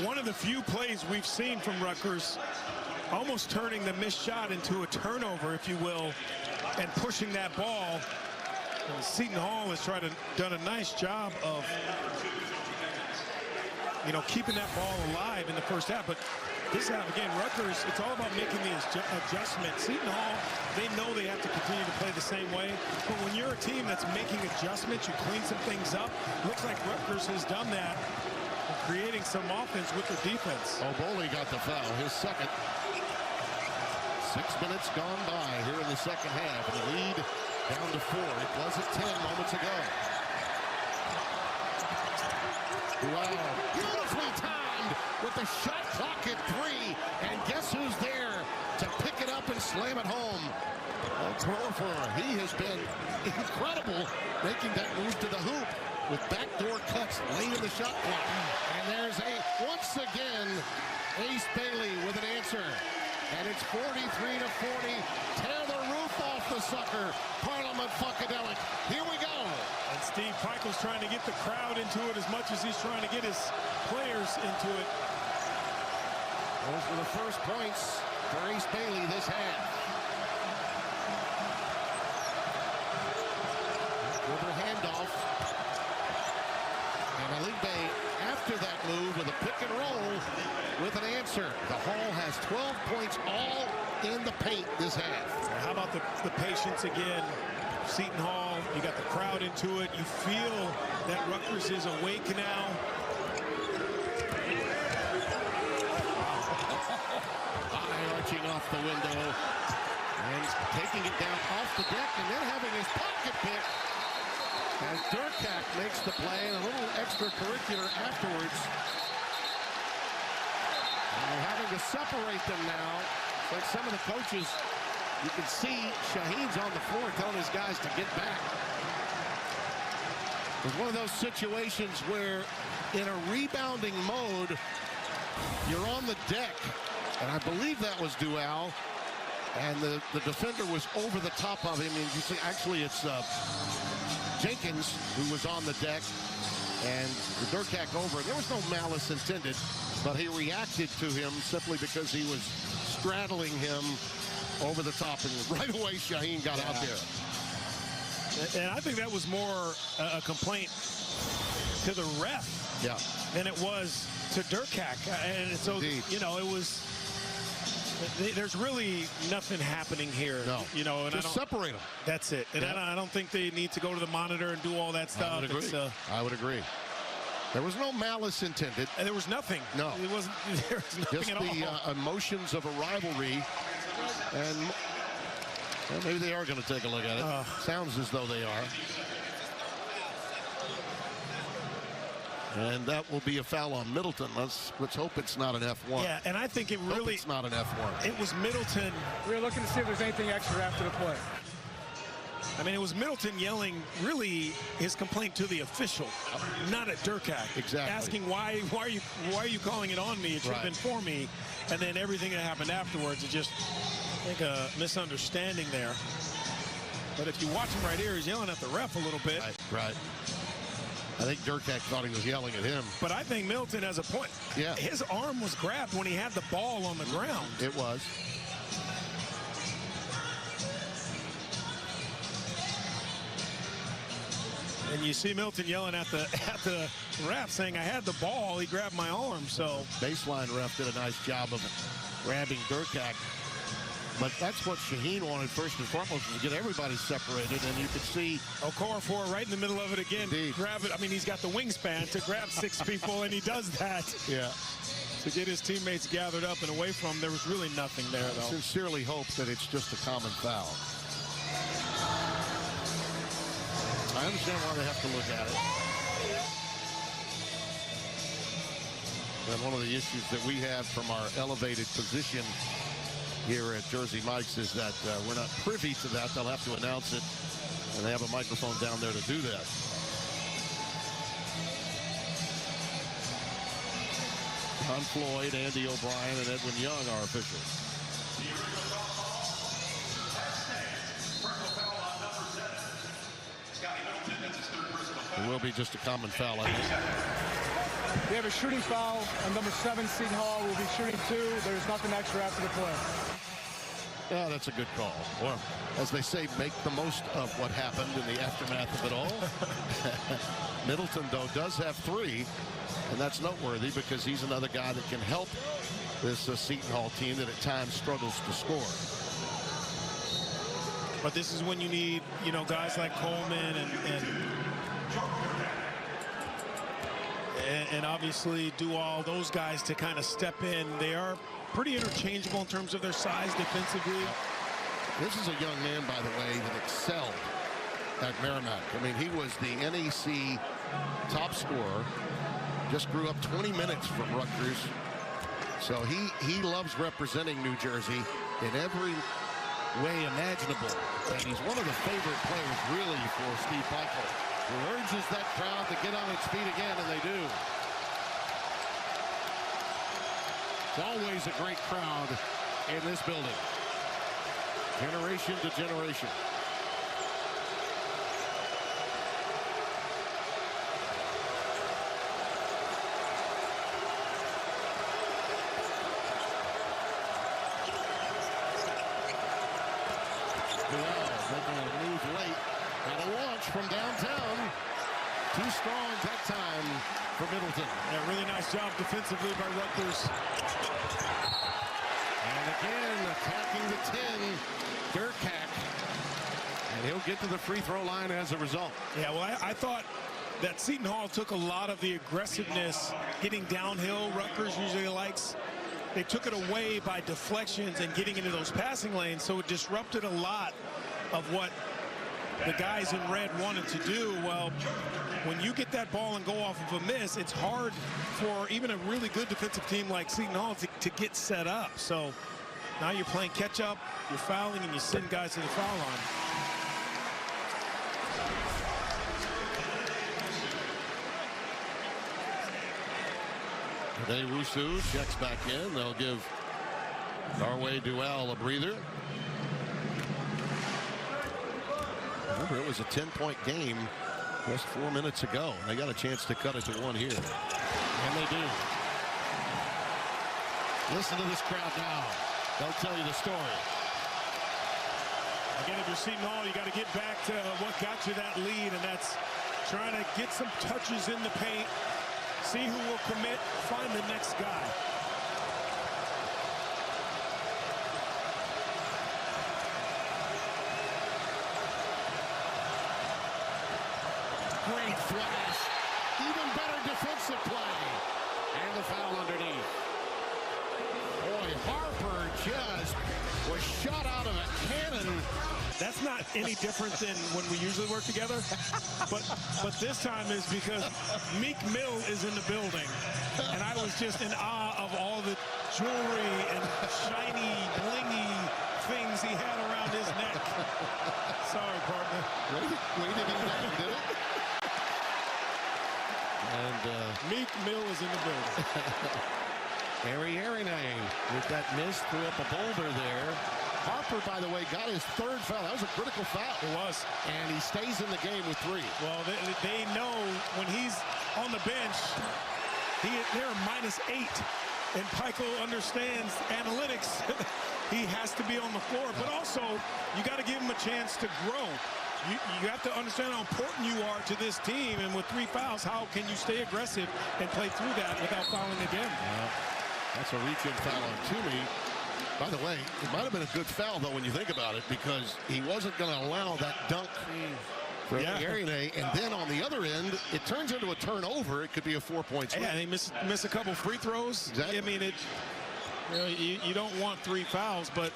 one of the few plays we've seen from Rutgers, almost turning the missed shot into a turnover, if you will, and pushing that ball. And Seton Hall has done a nice job of, you know, keeping that ball alive in the first half. But this half, again, Rutgers, it's all about making the adjustment. Seton Hall, they know they have to continue to play the same way. But when you're a team that's making adjustments, you clean some things up. Looks like Rutgers has done that, creating some offense with their defense. Oboli got the foul, his second. 6 minutes gone by here in the second half, and the lead down to 4. It was at 10 moments ago. Wow, beautifully timed with the shot clock at 3, and guess who's there to pick it up and slam it home? He has been incredible, making that move to the hoop with backdoor cuts late in the shot clock. And there's once again, Ace Bailey with an answer. And it's 43-40. Tear the roof off the sucker. Parliament Funkadelic. Here we go. And Steve Pikiell's trying to get the crowd into it as much as he's trying to get his players into it. Those were the first points for Ace Bailey this half. Over handoff. And Aligbe, after that move with a pick and roll with an answer. The Hall has 12 points all in the paint this half. How about the patience again? Seton Hall, you got the crowd into it. You feel that Rutgers is awake now. Arching off the window and taking it down off the deck and then having his pocket pick as Durkak makes the play and a little extracurricular afterwards. And they're having to separate them now. It's like some of the coaches, you can see Shaheen's on the floor telling his guys to get back. It's one of those situations where in a rebounding mode, you're on the deck. And I believe that was Dual, and the defender was over the top of him. And you see, actually, it's Jenkins who was on the deck, and the Durkak over. There was no malice intended, but he reacted to him simply because he was straddling him over the top, and right away Shaheen got out there. And I think that was more a complaint to the ref than it was to Durkak. And so, Indeed. you know, it was. There's really nothing happening here. No. You know, and just separate them. That's it. And I don't think they need to go to the monitor and do all that stuff. I would agree. I would agree. There was no malice intended. And there was nothing. No. It wasn't. There was nothing just at all. the emotions of a rivalry. And well, maybe they are going to take a look at it. Sounds as though they are. And that will be a foul on Middleton. Let's hope it's not an F1. Yeah, and I think it really. It's not an F1. It was Middleton. We're looking to see if there's anything extra after the play. I mean, it was Middleton yelling really his complaint to the official, not at Durkak. Exactly. Asking why are you calling it on me? It should have been for me. And then everything that happened afterwards, it just I think a misunderstanding there. But if you watch him right here, he's yelling at the ref a little bit. Right. I think Durkak thought he was yelling at him. But I think Middleton has a point. Yeah. His arm was grabbed when he had the ball on the ground. It was. And you see Middleton yelling at the ref saying, I had the ball, he grabbed my arm. So baseline ref did a nice job of grabbing Durkak. But that's what Shaheen wanted first and foremost, was to get everybody separated. And you could see Okorafor right in the middle of it again. Indeed. Grab it. I mean, he's got the wingspan to grab 6 people, and he does that. Yeah. To get his teammates gathered up and away from him. There was really nothing there, though. I sincerely hope that it's just a common foul. I understand why they have to look at it. And one of the issues that we have from our elevated position here at Jersey Mike's is that we're not privy to that. They'll have to announce it, and they have a microphone down there to do that. John Floyd, Andy O'Brien, and Edwin Young are officials. It will be just a common foul, I think. We have a shooting foul on number 7, Seton Hall. Will be shooting 2. There's nothing extra after the play. Yeah, that's a good call. Well, as they say, make the most of what happened in the aftermath of it all. Middleton, though, does have 3, and that's noteworthy because he's another guy that can help this Seton Hall team that at times struggles to score. But this is when you need, you know, guys like Coleman and obviously do all those guys to kind of step in. They are pretty interchangeable in terms of their size defensively. This is a young man, by the way, that excelled at Merrimack. I mean, he was the NEC top scorer. Just grew up 20 minutes from Rutgers. So he loves representing New Jersey in every way imaginable. And he's one of the favorite players, really, for Steve Pikel, who urges that crowd to get on its feet again, and they do. It's always a great crowd in this building. Generation to generation. Making a move late and a launch from downtown. Too strong that time for Middleton. Yeah, really nice job defensively by Rutgers. And again, attacking the 10, Durkak. And he'll get to the free throw line as a result. Yeah, well, I thought that Seton Hall took a lot of the aggressiveness getting downhill. Rutgers usually likes. They took it away by deflections and getting into those passing lanes, so it disrupted a lot of what the guys in red wanted to do. Well, when you get that ball and go off of a miss, it's hard for even a really good defensive team like Seton Hall to get set up. So now you're playing catch up, you're fouling, and you send guys to the foul line. Today, Rusu checks back in. They'll give Darway Duell a breather. Remember, it was a 10-point game just 4 minutes ago. They got a chance to cut it to 1 here. And they do. Listen to this crowd now. They'll tell you the story. Again, if you're Seton Hall, you got to get back to what got you that lead, and that's trying to get some touches in the paint. See who will commit, find the next guy. Great flash. Even better defensive play. And the foul underneath. Boy, Harper just was shot out of a cannon. That's not any different than when we usually work together. But this time is because Meek Mill is in the building. And I was just in awe of all the jewelry and shiny, blingy things he had around his neck. Sorry, partner. Waited him down, did it? And Meek Mill is in the building. Harry with that miss, threw up a boulder there. Harper, by the way, got his 3rd foul. That was a critical foul. It was. And he stays in the game with 3. Well, they know when he's on the bench, they're -8. And Pikel understands analytics. He has to be on the floor. But also, you got to give him a chance to grow. You have to understand how important you are to this team. And with 3 fouls, how can you stay aggressive and play through that without fouling again? That's a reach-in foul on Toomey. By the way, it might have been a good foul, though, when you think about it, because he wasn't going to allow that dunk for Arine. And then on the other end, it turns into a turnover. It could be a 4-point swing. Yeah, they miss a couple free throws. Exactly. I mean, you don't want 3 fouls, but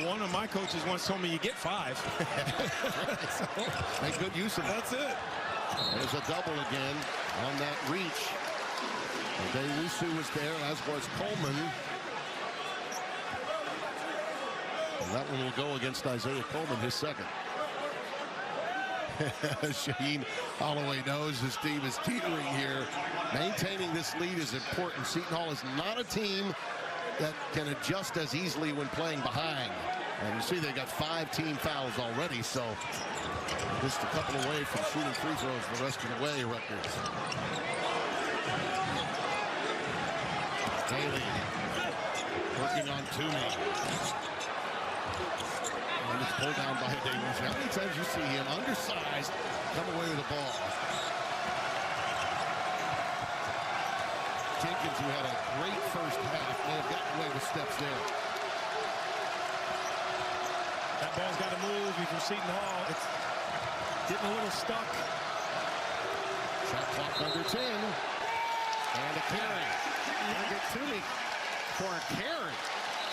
one of my coaches once told me you get 5. So, make good use of it. That's it. There's a double again on that reach. Dewusu was there, as was Coleman. And that one will go against Isaiah Coleman, his 2nd. Shaheen Holloway knows his team is teetering here. Maintaining this lead is important. Seton Hall is not a team that can adjust as easily when playing behind. And you see they got 5 team fouls already, so just a couple away from shooting free throws the rest of the way, Rutgers. Daly working on Toomey. And it's pulled down by Davis. How many times you see him undersized come away with the ball? Jenkins, who had a great first half, may have gotten away with steps there. That ball's got to move. If you're Seton Hall, it's getting a little stuck. Shot clock under 10. And a carry. And get Toomey for a carry.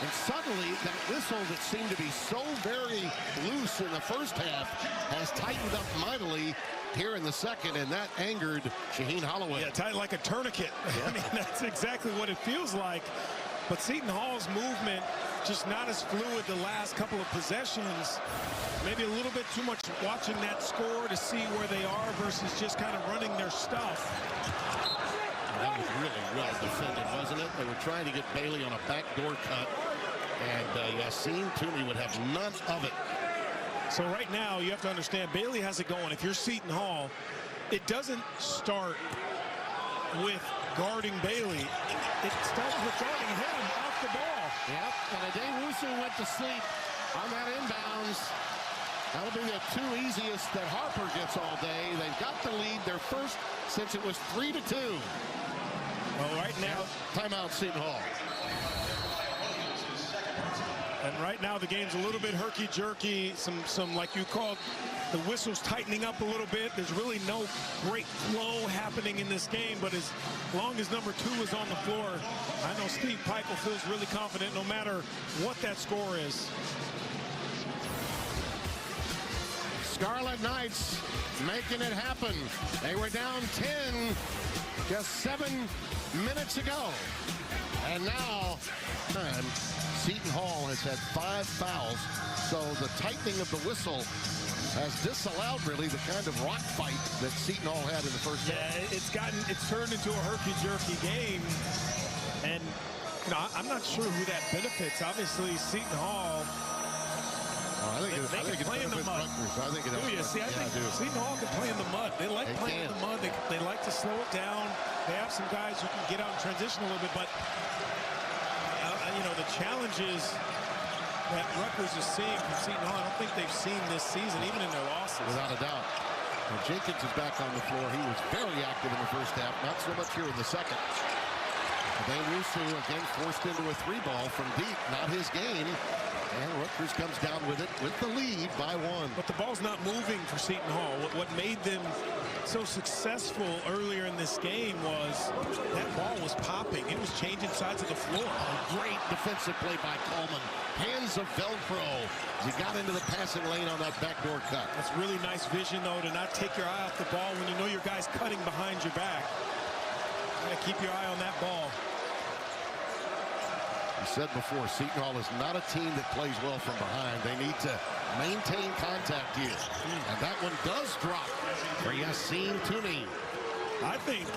And suddenly, that whistle that seemed to be so very loose in the first half has tightened up mightily here in the second, and that angered Shaheen Holloway. Yeah, tight like a tourniquet. Yeah. I mean, that's exactly what it feels like. But Seton Hall's movement just not as fluid the last couple of possessions. Maybe a little bit too much watching that score to see where they are versus just kind of running their stuff. That was really well defended, wasn't it? They were trying to get Bailey on a backdoor cut, and Yassine Toomey would have none of it. So right now, you have to understand, Bailey has it going. If you're Seton Hall, it doesn't start with guarding Bailey. It starts with guarding him off the ball. Yep, and Adewusu went to sleep on that inbounds. That'll be the two easiest that Harper gets all day. They've got the lead, their first since it was 3-2. Well, right now, timeout, Seton Hall. And right now the game's a little bit herky-jerky. Some like you called, the whistles tightening up a little bit. There's really no great flow happening in this game, but as long as number 2 is on the floor, I know Steve Pikiell feels really confident no matter what that score is. Scarlet Knights making it happen. They were down 10 just 7 minutes ago. And now, Seton Hall has had 5 fouls. So the tightening of the whistle has disallowed really the kind of rock fight that Seton Hall had in the first half. Yeah, it's turned into a herky-jerky game. And you know, I'm not sure who that benefits. Obviously, Seton Hall. I think it's play in the mud. I think it is. I think Seton Hall can play in the mud. They like playing in the mud. They like to slow it down. They have some guys who can get out and transition a little bit, but you know, the challenges that Rutgers is seeing from Seton Hall, I don't think they've seen this season, even in their losses. Without a doubt. Well, Jenkins is back on the floor. He was very active in the first half, not so much here in the second. Adewusu again forced into a 3-ball from deep, not his game. And Rutgers comes down with it with the lead by 1. But the ball's not moving for Seton Hall. What made them so successful earlier in this game was that ball was popping. It was changing sides of the floor. Great defensive play by Coleman. Hands of Velcro. He got into the passing lane on that backdoor cut. That's really nice vision, though, to not take your eye off the ball when you know your guy's cutting behind your back. You gotta keep your eye on that ball. I said before, Seton Hall is not a team that plays well from behind. They need to maintain contact here. And that one does drop for Yassine Toomey. I think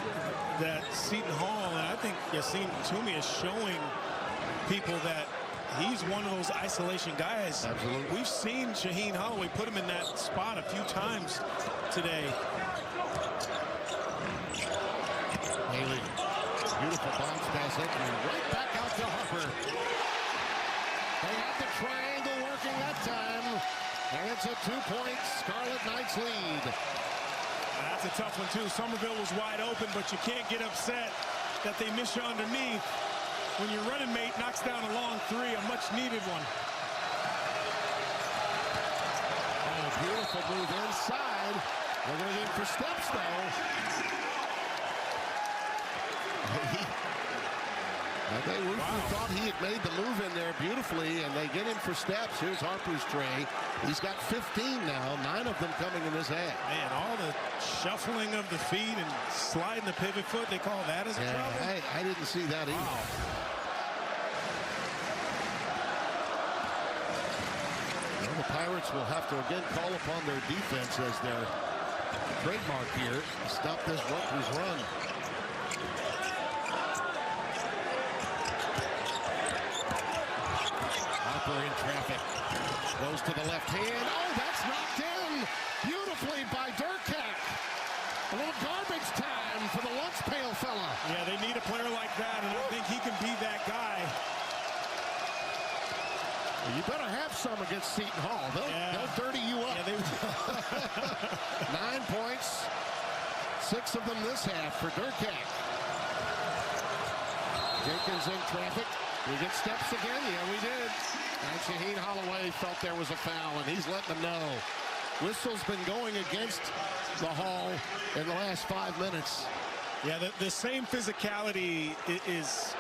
that Seton Hall, and I think Yassine Toomey is showing people that he's one of those isolation guys. Absolutely. We've seen Shaheen Holloway put him in that spot a few times today. Haley, beautiful bounce pass entering right back out to Harper. They had the triangle working that time, and it's a 2-point Scarlet Knights lead. That's a tough one, too. Somerville was wide open, but you can't get upset that they miss you underneath when your running mate knocks down a long 3, a much-needed one. Oh, beautiful move inside. They're going in for steps, though. Adewusu thought he had made the move in there beautifully, and they get in for steps. Here's Harper's tray. He's got 15 now, 9 of them coming in his half. Man, all the shuffling of the feet and sliding the pivot foot, they call that as a trouble? I didn't see that either. Wow. Well, the Pirates will have to again call upon their defense as their trademark here to stop this Rutgers run. In traffic, goes to the left hand. Oh, that's knocked in beautifully by Durkak. A little garbage time for the lunch pail fella. Yeah, they need a player like that, and I think he can be that guy. Well, you better have some against Seton Hall. They'll dirty you up. Yeah, 9 points, 6 of them this half for Durkak. Jenkins in traffic. We get steps again? Yeah, we did. And Shaheen Holloway felt there was a foul, and he's letting them know. Whistle's been going against the Hall in the last 5 minutes. Yeah, the same physicality is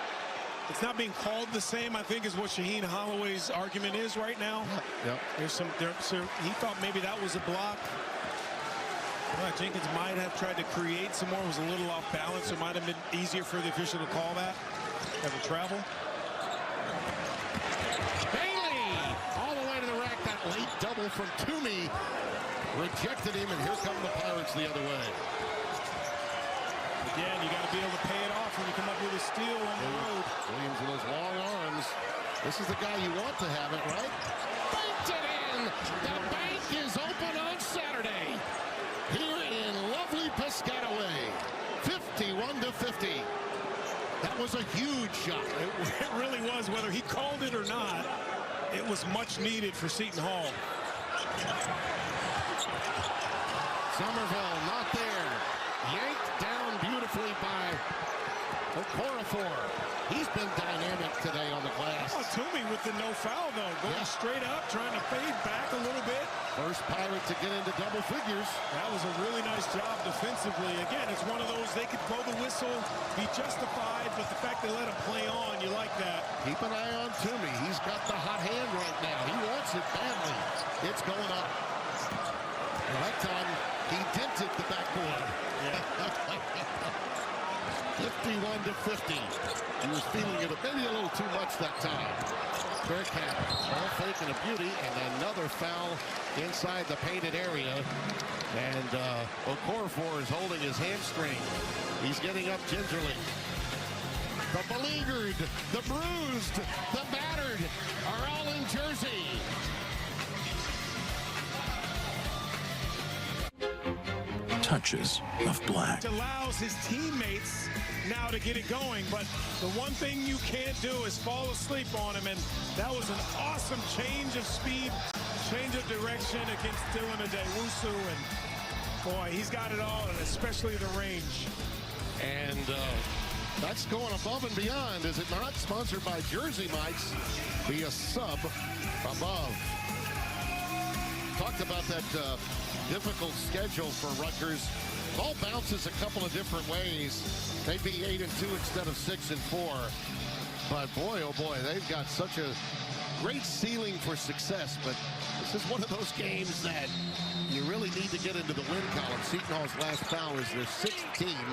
it's not being called the same, I think, is what Shaheen Holloway's argument is right now. Yep. He thought maybe that was a block. Jenkins might have tried to create some more. It was a little off balance. It might have been easier for the official to call that. Have a travel. Bailey all the way to the rack. That late double from Toomey rejected him, and here come the Pirates the other way. Again, you got to be able to pay it off when you come up with a steal on the road. Williams with those long arms. This is the guy you want to have it, right? Banked it in. The bank is open on Saturday here in lovely Piscataway. 51-50. That was a huge shot. It really was. Whether he called it or not, it was much needed for Seton Hall. Somerville not there. Yanked down beautifully by Okorafor. He's been dynamic today on the glass. Oh, Toomey with the no foul, though. Going straight up, trying to fade back a little bit. First Pirate to get into double figures. That was a really nice job defensively. Again, it's one of those, they could blow the whistle, be justified, but the fact they let him play on, you like that. Keep an eye on Toomey. He's got the hot hand right now. He wants it badly. It's going up. Well, that time, he dented the backboard. 51-50. He was feeling it maybe a little too much that time. Bearcat, ball fake and a beauty, and another foul inside the painted area. And Okorafor is holding his hamstring. He's getting up gingerly. The beleaguered, the bruised, the battered are all in Jersey. Touches of black. Allows his teammates now to get it going, but the one thing you can't do is fall asleep on him, and that was an awesome change of speed, change of direction against Dylan Adewusu, and boy, he's got it all, and especially the range. And that's going above and beyond, is it not? Sponsored by Jersey Mike's. Be a sub above. Talked about that difficult schedule for Rutgers. Ball bounces a couple of different ways. They'd be 8-2 instead of 6-4. But boy, oh boy, they've got such a great ceiling for success. But this is one of those games that you really need to get into the win column. Seton Hall's last foul is their 6th team.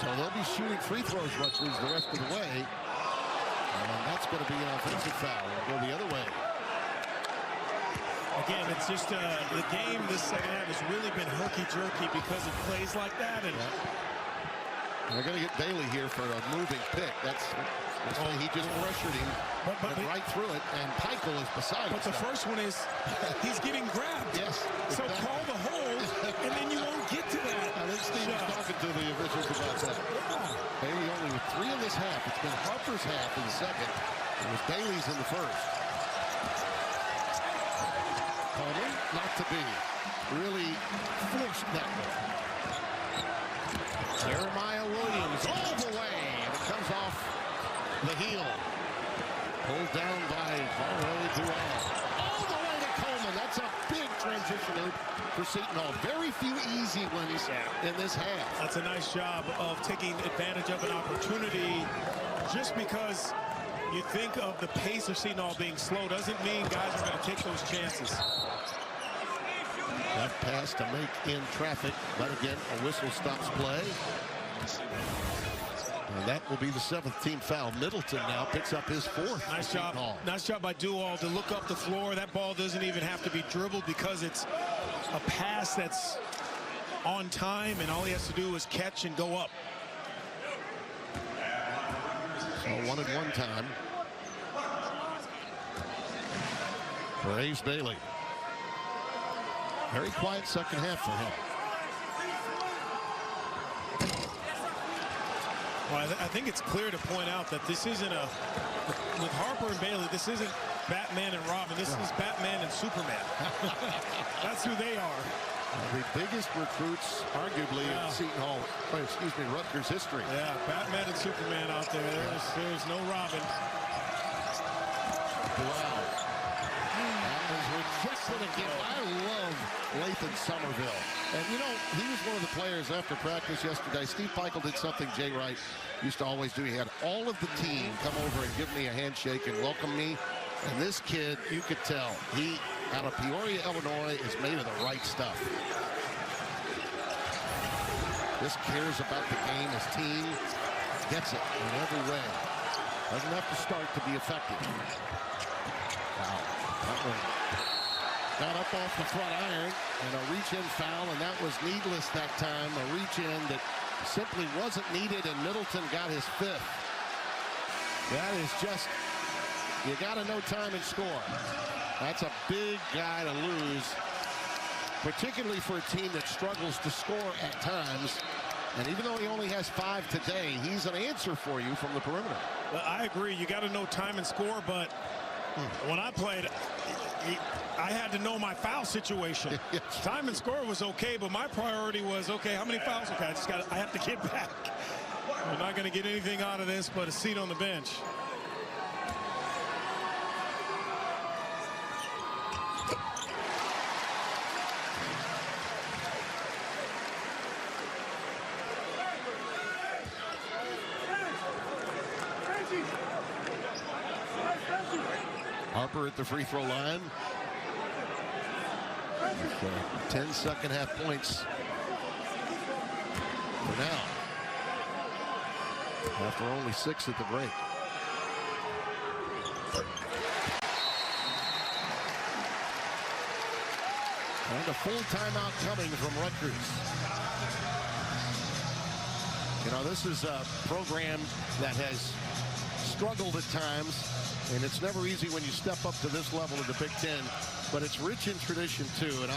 So they'll be shooting free throws, Rutgers, the rest of the way. And that's going to be an offensive foul. It'll go the other way. Again, it's just the game this second half has really been herky-jerky because it plays like that. And they're going to get Bailey here for a moving pick. That's why he just pressured him right through it, and Peichel is beside him. But the first one is he's getting grabbed. Yes. So call the hold, and then you won't get to that. I think Steve was talking to the officials about that. Bailey only with 3 in this half. It's been Harper's half in the second. It was Bailey's in the first. Coleman, not to be. Really forced that one. Jeremiah Williams all the way, and it comes off the heel. Pulled down by Dual. All the way to Coleman. That's a big transition loop for Seton Hall. Very few easy ones in this half. That's a nice job of taking advantage of an opportunity. Just because you think of the pace of Seton Hall being slow doesn't mean guys are going to take those chances. That pass to make in traffic, but again, a whistle stops play. And that will be the 7th team foul. Middleton now picks up his 4th. Nice job. Nice job by Dual to look up the floor. That ball doesn't even have to be dribbled because it's a pass that's on time, and all he has to do is catch and go up. So 1-and-1 time. Braves Bailey. Very quiet second half for him. Well, I think it's clear to point out that this isn't with Harper and Bailey, this isn't Batman and Robin. This is Batman and Superman. That's who they are. The biggest recruits, arguably, in Seton Hall, Rutgers history. Yeah, Batman and Superman out there. There's no Robin. Wow. That was rejected again. I love Lathan Somerville. And, you know, he was one of the players after practice yesterday. Steve Peichel did something Jay Wright used to always do. He had all of the team come over and give me a handshake and welcome me. And this kid, you could tell, he, out of Peoria, Illinois, is made of the right stuff. Just cares about the game. His team gets it in every way. Doesn't have to start to be effective. Wow. That one got up off the front iron, and a reach-in foul, and that was needless that time. A reach-in that simply wasn't needed, and Middleton got his 5th. That is just, you got to know time and score. That's a big guy to lose, particularly for a team that struggles to score at times. And even though he only has 5 today, he's an answer for you from the perimeter. Well, I agree. You got to know time and score, but when I played, I had to know my foul situation. Time and score was okay, but my priority was, okay, how many fouls? Okay, I have to get back. We're not going to get anything out of this but a seat on the bench. Harper at the free throw line. 10 second half points for now. After only 6 at the break. And a full timeout coming from Rutgers. You know, this is a program that has struggled at times. And it's never easy when you step up to this level of the Big Ten, but it's rich in tradition too. And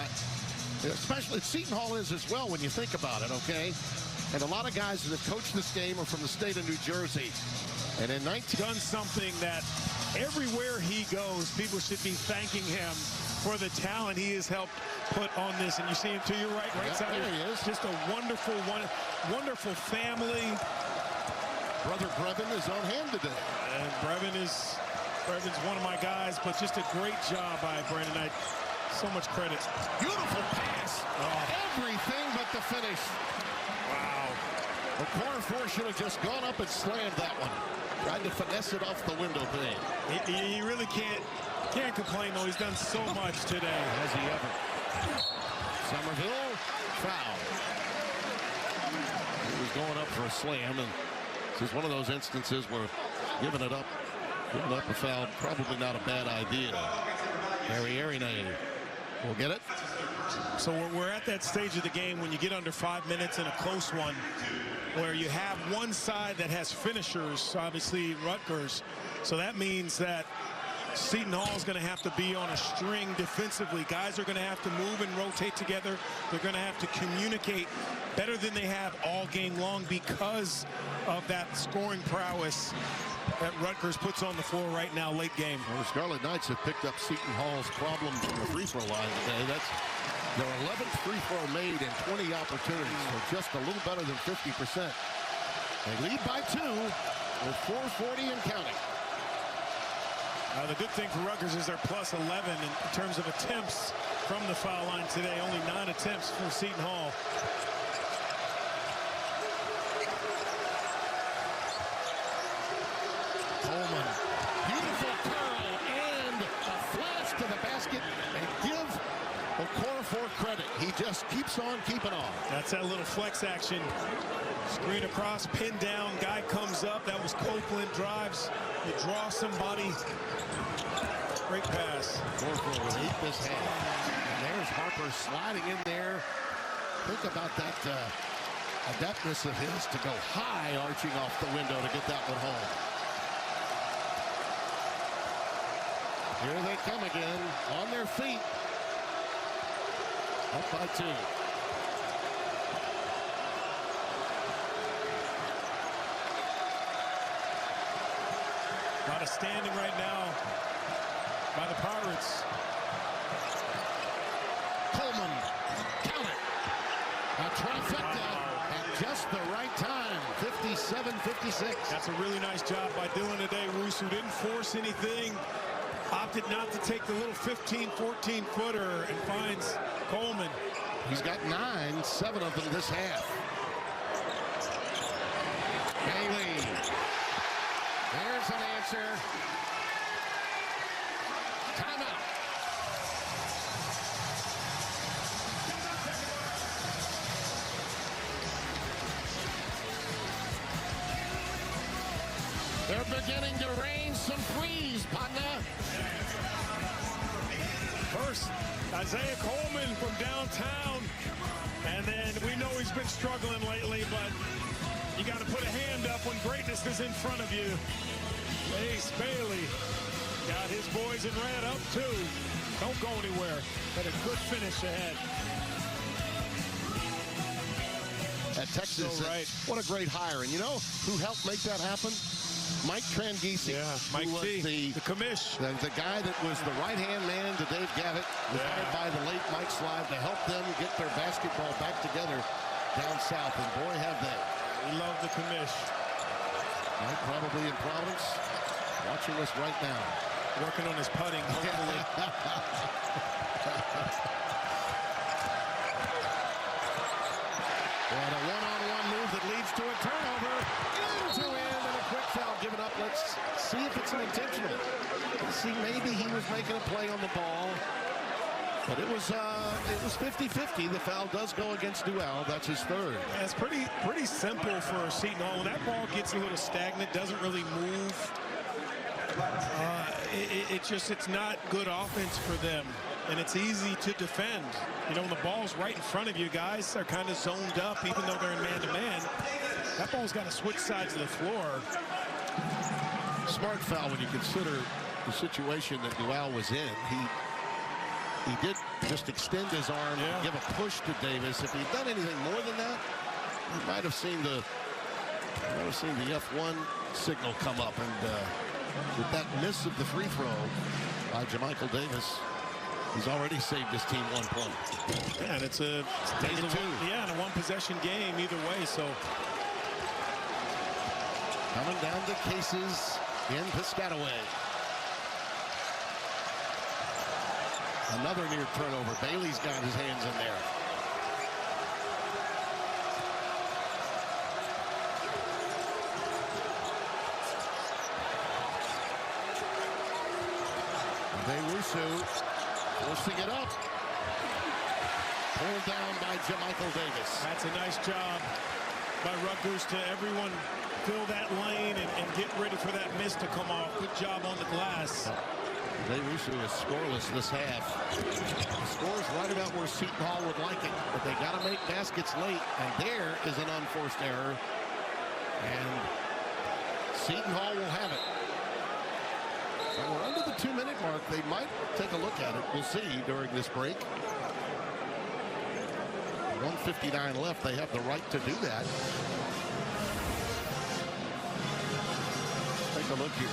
especially Seton Hall is as well when you think about it, okay? And a lot of guys that have coached this game are from the state of New Jersey. And in done something that everywhere he goes, people should be thanking him for the talent he has helped put on this. And you see him to your right side. There he is. Just a wonderful family. Brother Brevin is on hand today. And Brevin's one of my guys, but just a great job by Brandon. So much credit. Beautiful pass. Everything but the finish. Wow. The corner four should have just gone up and slammed that one. Tried to finesse it off the window pane. He really can't complain, though. He's done so much today. Has he ever? Somerville, foul. He was going up for a slam, and this is one of those instances where giving up a foul, probably not a bad idea. Harry will get it. So we're at that stage of the game when you get under 5 minutes in a close one, where you have one side that has finishers, obviously Rutgers. So that means that Seton Hall is going to have to be on a string defensively. Guys are going to have to move and rotate together. They're going to have to communicate better than they have all game long because of that scoring prowess that Rutgers puts on the floor right now, late game. Well, the Scarlet Knights have picked up Seton Hall's problem from the free throw line today. That's their 11th free throw made in 20 opportunities, so just a little better than 50%. They lead by 2 with 4:40 and counting. The good thing for Rutgers is they're plus 11 in terms of attempts from the foul line today. Only 9 attempts for Seton Hall. Coleman, beautiful curl and a flash to the basket, and give Okorafor credit. He just keeps on keeping on. That's that little flex action. Screen across, pin down, guy comes up. That was Copeland, drives, you draw somebody. Great pass. Okorafor will eat this half. And there's Harper sliding in there. Think about that adeptness of his to go high, arching off the window to get that one home. Here they come again, on their feet. Up by 2. A lot of standing right now by the Pirates. Coleman, count it. A trifecta at just the right time. 57-56. That's a really nice job by Dylan today, Roos, who didn't force anything. opted not to take the little 15, 14-footer and finds Coleman. He's got 9, 7 of them this half. Bailey. There's an answer. Timeout. They're beginning to rain some threes, partner. First, Isaiah Coleman from downtown. And then we know he's been struggling lately, but you got to put a hand up when greatness is in front of you. Ace Bailey got his boys in red up too. Don't go anywhere. Had a good finish ahead. At Texas, So right. What a great hire. And you know who helped make that happen? Mike Tranghese. Yeah, Mike who was T, the commish. The guy that was the right-hand man to Dave Gavitt, was hired by the late Mike Slive to help them get their basketball back together down south. And boy, have they. We love the commish. Right, probably in Providence, watching us right now. Working on his putting, hopefully. And a one-on-one move that leads to a turnover. Into end and a quick foul given up. Let's see if it's an intentional. Let's see, maybe he was making a play on the ball. But it was 50-50. The foul does go against Duell. That's his third. Yeah, it's pretty simple for Seton Hall. When that ball gets a little stagnant, doesn't really move. It's not good offense for them, and it's easy to defend. You know, when the ball's right in front of you, guys are kind of zoned up, even though they're in man-to-man. That ball's got to switch sides of the floor. Smart foul when you consider the situation that Duell was in. He did just extend his arm and give a push to Davis. If he'd done anything more than that, he might have seen the F1 signal come up. And with that miss of the free throw by JaMychal Davis, he's already saved his team 1 point. Yeah, and it's a one-possession game either way. So coming down to cases in Piscataway. Another near turnover. Bailey's got his hands in there. Rusu forcing it up. Pulled down by JaMychal Davis. That's a nice job by Rutgers to everyone fill that lane and get ready for that miss to come off. Good job on the glass. Rusu is scoreless this half. The score's right about where Seton Hall would like it, but they got to make baskets late, and there is an unforced error. And Seton Hall will have it. Well, we're under the 2-minute mark. They might take a look at it. We'll see during this break. 1:59 left. They have the right to do that. Take a look here.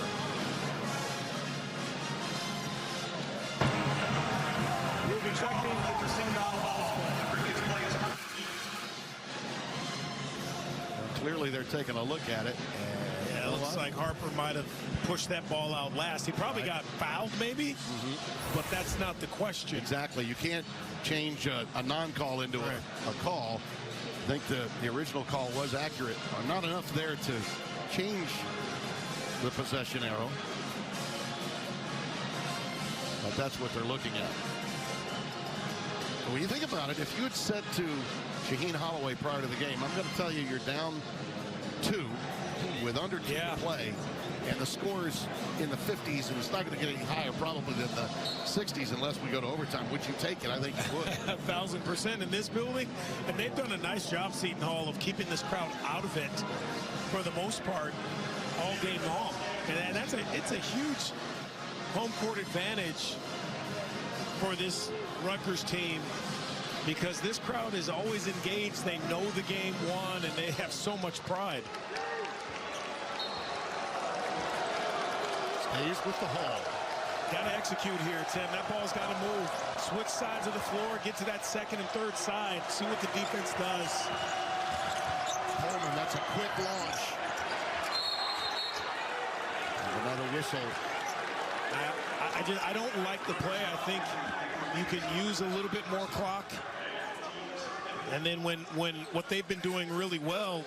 Clearly, they're taking a look at it. Yeah, it looks like Harper might have pushed that ball out last. He probably got fouled, maybe, but that's not the question. Exactly. You can't change a non-call into a call. I think the original call was accurate. Not enough there to change the possession arrow. But that's what they're looking at. When you think about it, if you had said to Shaheen Holloway prior to the game, I'm going to tell you you're down 2 with under 2 to play, and the score's in the 50s, and it's not going to get any higher probably than the 60s unless we go to overtime. Would you take it? I think you would. 1,000% in this building, and they've done a nice job, Seton Hall, of keeping this crowd out of it for the most part all game long. And it's a huge home court advantage for this Rutgers team, because this crowd is always engaged. They know the game won, and they have so much pride. Stays with the Hall. Got to execute here, Tim. That ball's got to move. Switch sides of the floor, get to that second and third side, see what the defense does. Coleman, that's a quick launch. And another whistle. I don't like the play. I think you can use a little bit more clock. And then when what they've been doing really well,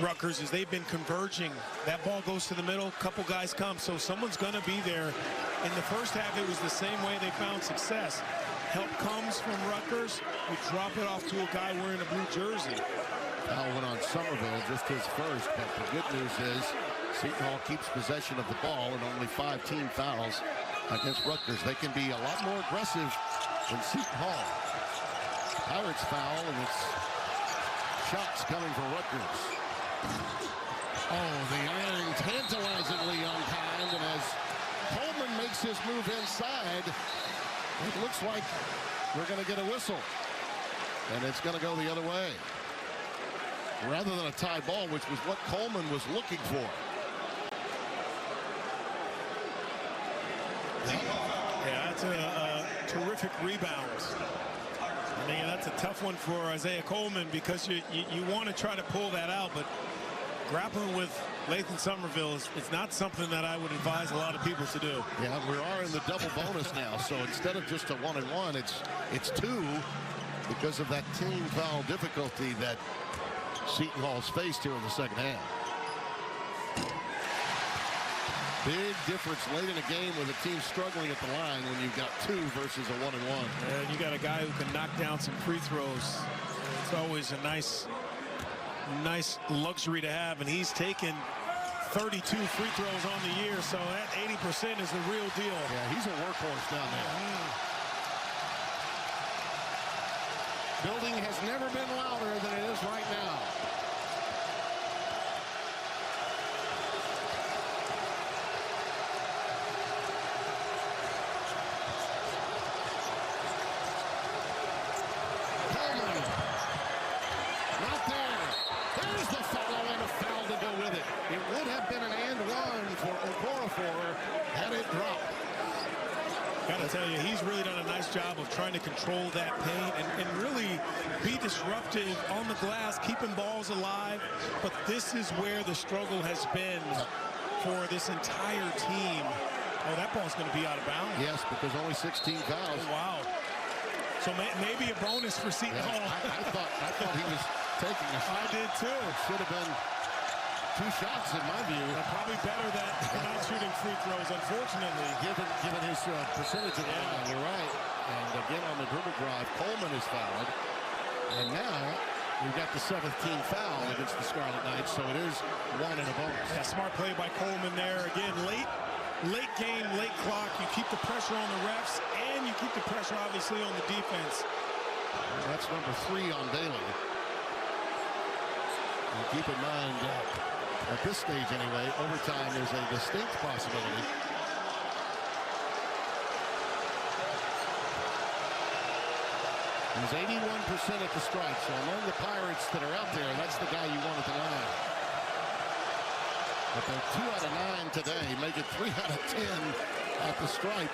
Rutgers, is they've been converging. That ball goes to the middle, couple guys come, so someone's going to be there. In the first half, it was the same way they found success. Help comes from Rutgers. We drop it off to a guy wearing a blue jersey. Foul went on Somerville, just his first, but the good news is Seton Hall keeps possession of the ball and only 5 team fouls against Rutgers. They can be a lot more aggressive than Seton Hall. Pirates foul, and it's shots coming for Rutgers. Oh, the iron tantalizingly unkind, and as Coleman makes his move inside, it looks like we're going to get a whistle, and it's going to go the other way. Rather than a tie ball, which was what Coleman was looking for. Yeah, that's a terrific rebound. I mean, that's a tough one for Isaiah Coleman because you want to try to pull that out, but grappling with Lathan Somerville it's not something that I would advise a lot of people to do. Yeah, we are in the double bonus now, so instead of just a 1-and-1, it's 2 because of that team foul difficulty that Seton Hall's faced here in the second half. Big difference late in a game with a team struggling at the line when you've got 2 versus a 1-and-1. And you got a guy who can knock down some free throws. It's always a nice luxury to have, and he's taken 32 free throws on the year, so that 80% is the real deal. Yeah, he's a workhorse down there. Building has never been louder than it is right now. Coleman. Not there. There's the follow and a foul to go with it. It would have been an and-one for Okorafor had it dropped. Got to tell you, he's really done a nice job of trying to control that paint and really be disruptive on the glass, keeping balls alive. But this is where the struggle has been for this entire team. Oh, that ball's going to be out of bounds. Yes, because only 16 fouls. Oh, wow. So maybe a bonus for Seton Hall. I thought he was taking a shot. I did too. It should have been 2 shots in my view. Probably better than not shooting free throws, unfortunately. Given his percentage of the line, you're right. And again on the dribble drive, Coleman is fouled. And now we've got the 7th team foul against the Scarlet Knights, so it is 1 and a bonus. Yeah, smart play by Coleman there. Again, late game, late clock. You keep the pressure on the refs, and you keep the pressure, obviously, on the defense. And that's number 3 on Bailey. And keep in mind, at this stage anyway, overtime is a distinct possibility. He's 81% at the stripe, so among the Pirates that are out there, that's the guy you want at the line. But they're 2 out of 9 today, make it 3 out of 10 at the stripe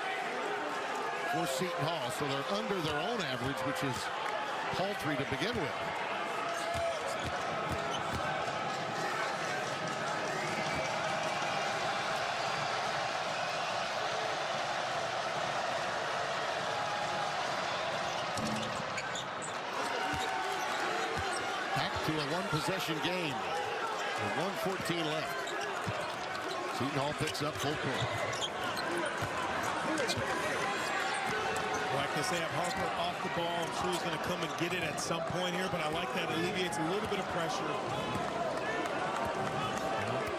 for Seton Hall. So they're under their own average, which is paltry to begin with. To a 1-possession game with 1:14 left. Seton Hall picks up full court. Like they say, have Harper off the ball. I'm sure he's going to come and get it at some point here, but I like that. It alleviates a little bit of pressure.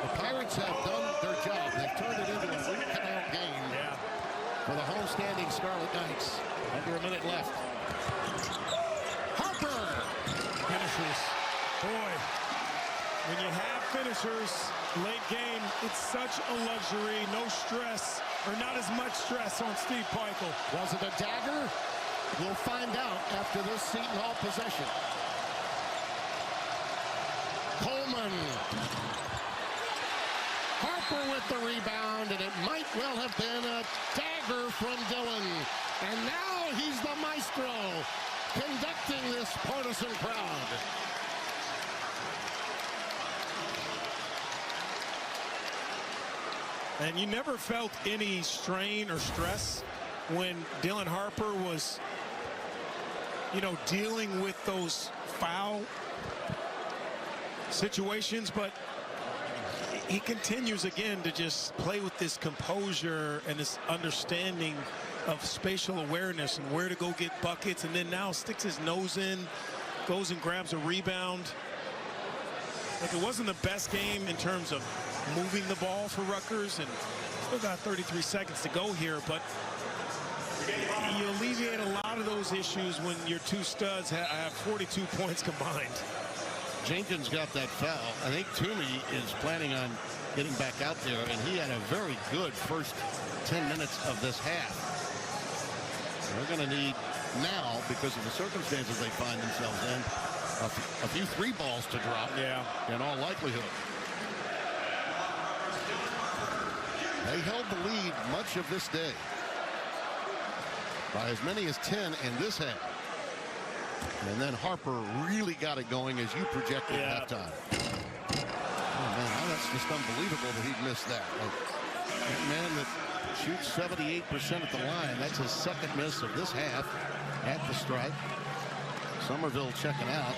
The Pirates have done their job. They've turned it into a root canal game for the homestanding Scarlet Knights. Under a minute left. Harper Finishers. Boy, when you have finishers late game, it's such a luxury. No stress, or not as much stress on Steve Peichel. Was it a dagger? We'll find out after this Seton Hall possession. Coleman. Harper with the rebound, and it might well have been a dagger from Dillon. And now he's the maestro conducting this partisan crowd. And you never felt any strain or stress when Dylan Harper was, dealing with those foul situations, but he continues again to just play with this composure and this understanding of spatial awareness and where to go get buckets, and then now sticks his nose in, goes and grabs a rebound. Like, it wasn't the best game in terms of moving the ball for Rutgers, and still got 33 seconds to go here, but you alleviate a lot of those issues when your two studs have 42 points combined. Jenkins got that foul. I think Toomey is planning on getting back out there, and he had a very good first 10 minutes of this half. They're going to need now, because of the circumstances they find themselves in, a few three balls to drop. Yeah. In all likelihood. They held the lead much of this day by as many as 10 in this half. And then Harper really got it going, as you projected at halftime. Oh, man, that's just unbelievable that he'd missed that. A man that shoots 78% at the line, that's his second miss of this half at the stripe. Somerville checking out.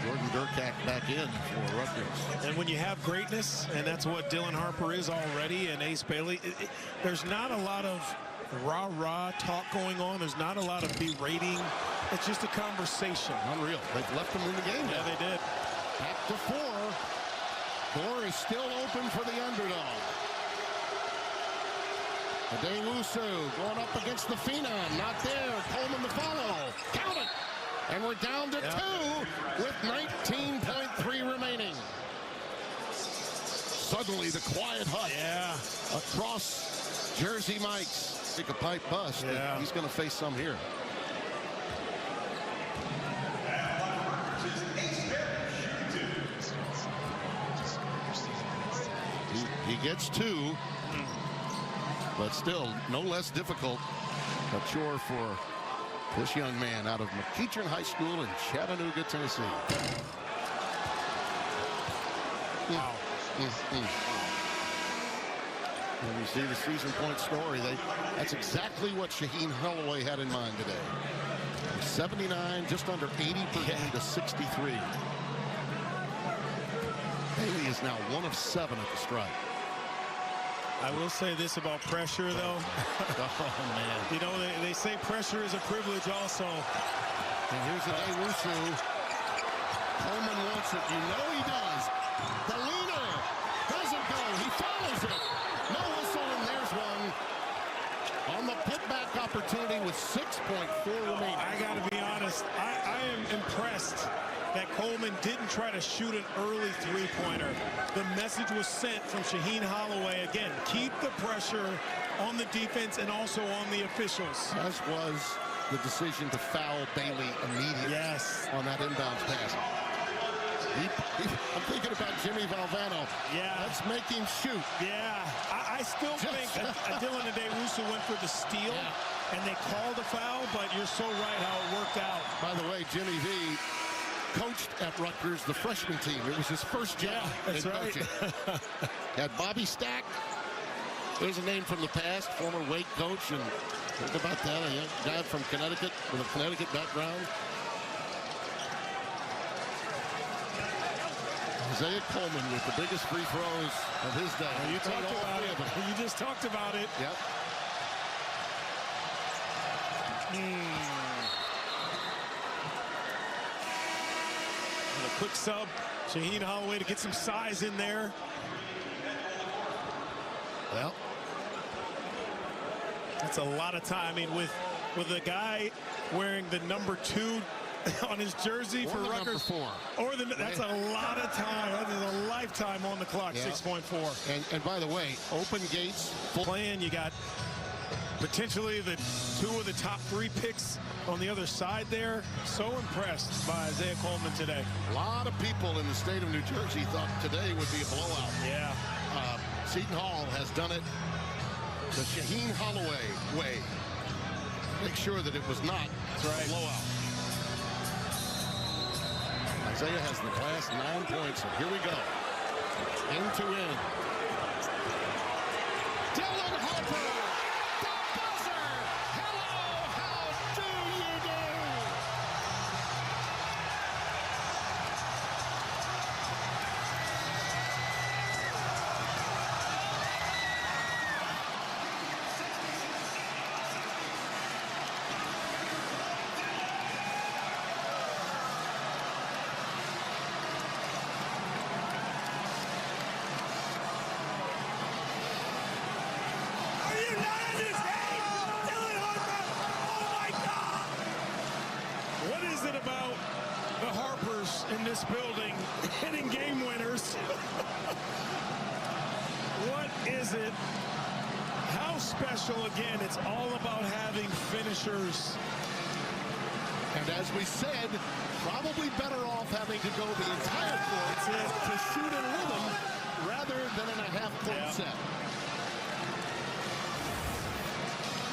Jordan Durkak back in for Rutgers. And when you have greatness, and that's what Dylan Harper is already, and Ace Bailey, there's not a lot of rah-rah talk going on. There's not a lot of berating. It's just a conversation. Unreal. They've left him in the game. Yeah, they did. Back to 4. 4 is still open for the underdog. Adewusu going up against the Phenom. Not there. Coleman to follow. Count it. And we're down to 2 with 19.3 remaining. Suddenly the quiet hut across Jersey Mike's. Take a pipe bust. Yeah. He's going to face some here. He gets 2, but still no less difficult a chore for this young man out of McEachern High School in Chattanooga, Tennessee. Wow. When you see the season point story, that's exactly what Shaheen Holloway had in mind today. 79, just under 80% to 63. Bailey is now 1 of 7 at the stripe. I will say this about pressure, though. Oh, man. They say pressure is a privilege also. And here's Adewusu. Coleman wants it. You know he does. The leaner doesn't go. He follows it. No whistle, and there's one on the putback opportunity with 6.4 remaining. I got to be honest. I am impressed that Coleman didn't try to shoot an early three-pointer. The message was sent from Shaheen Holloway. Again, keep the pressure on the defense and also on the officials. As was the decision to foul Bailey immediately on that inbounds pass. I'm thinking about Jimmy Valvano. Yeah. Let's make him shoot. Yeah. I still think that Dylan Adewusu went for the steal, and they called the foul, but you're so right how it worked out. By the way, Jimmy V coached at Rutgers, the freshman team. It was his first job in coaching. Had Bobby Stack. There's a name from the past, former Wake coach, and think about that, a young guy from Connecticut with a Connecticut background. Isaiah Coleman with the biggest free throws of his day. Well, you talked about it. You just talked about it. Yep. And a quick sub. Shaheen Holloway to get some size in there. Well, that's a lot of time. I mean, with a guy wearing the number 2 on his jersey for Rutgers, 4. That's a lot of time. That is a lifetime on the clock. 6.4. And by the way, open gates. Playing, you got potentially the 2 of the top 3 picks on the other side there. So impressed by Isaiah Coleman today. A lot of people in the state of New Jersey thought today would be a blowout. Yeah. Seton Hall has done it the Shaheen Holloway way. Make sure that it was not a blowout. Isaiah has the last 9 points, and here we go. End to end. Dylan Harper, the buzzer. Hello, how do you do? What is it about the Harpers in this building hitting game winners? What is it? How special, again, it's all about having finishers. And as we said, probably better off having to go the entire court to shoot in rhythm rather than in a half-court set.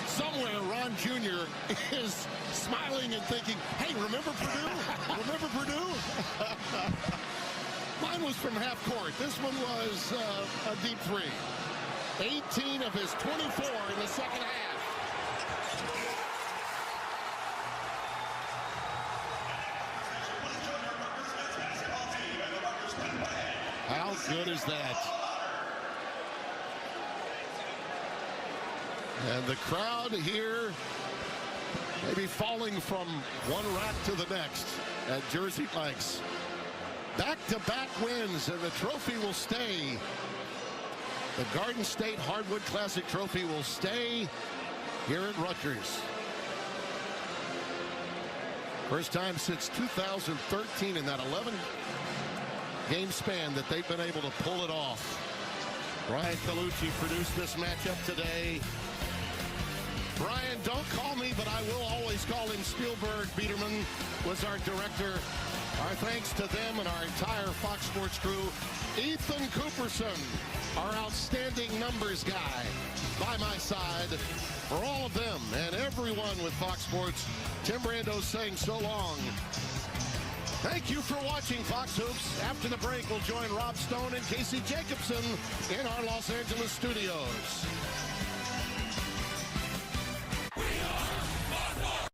Somewhere, Ron Jr. is smiling and thinking, hey, remember Purdue? Remember Purdue? Mine was from half court. This one was a deep three. 18 of his 24 in the second half. How good is that? And the crowd here maybe falling from one rack to the next at Jersey Mike's. Back-to-back wins, and the trophy will stay. The Garden State Hardwood Classic trophy will stay here at Rutgers. First time since 2013 in that 11-game span that they've been able to pull it off. Brian Colucci produced this matchup today. Brian, don't call me, but I will always call him Spielberg. Biederman was our director. Our thanks to them and our entire Fox Sports crew. Ethan Cooperson, our outstanding numbers guy, by my side. For all of them and everyone with Fox Sports, Tim Brando saying so long. Thank you for watching Fox Hoops. After the break, we'll join Rob Stone and Casey Jacobson in our Los Angeles studios.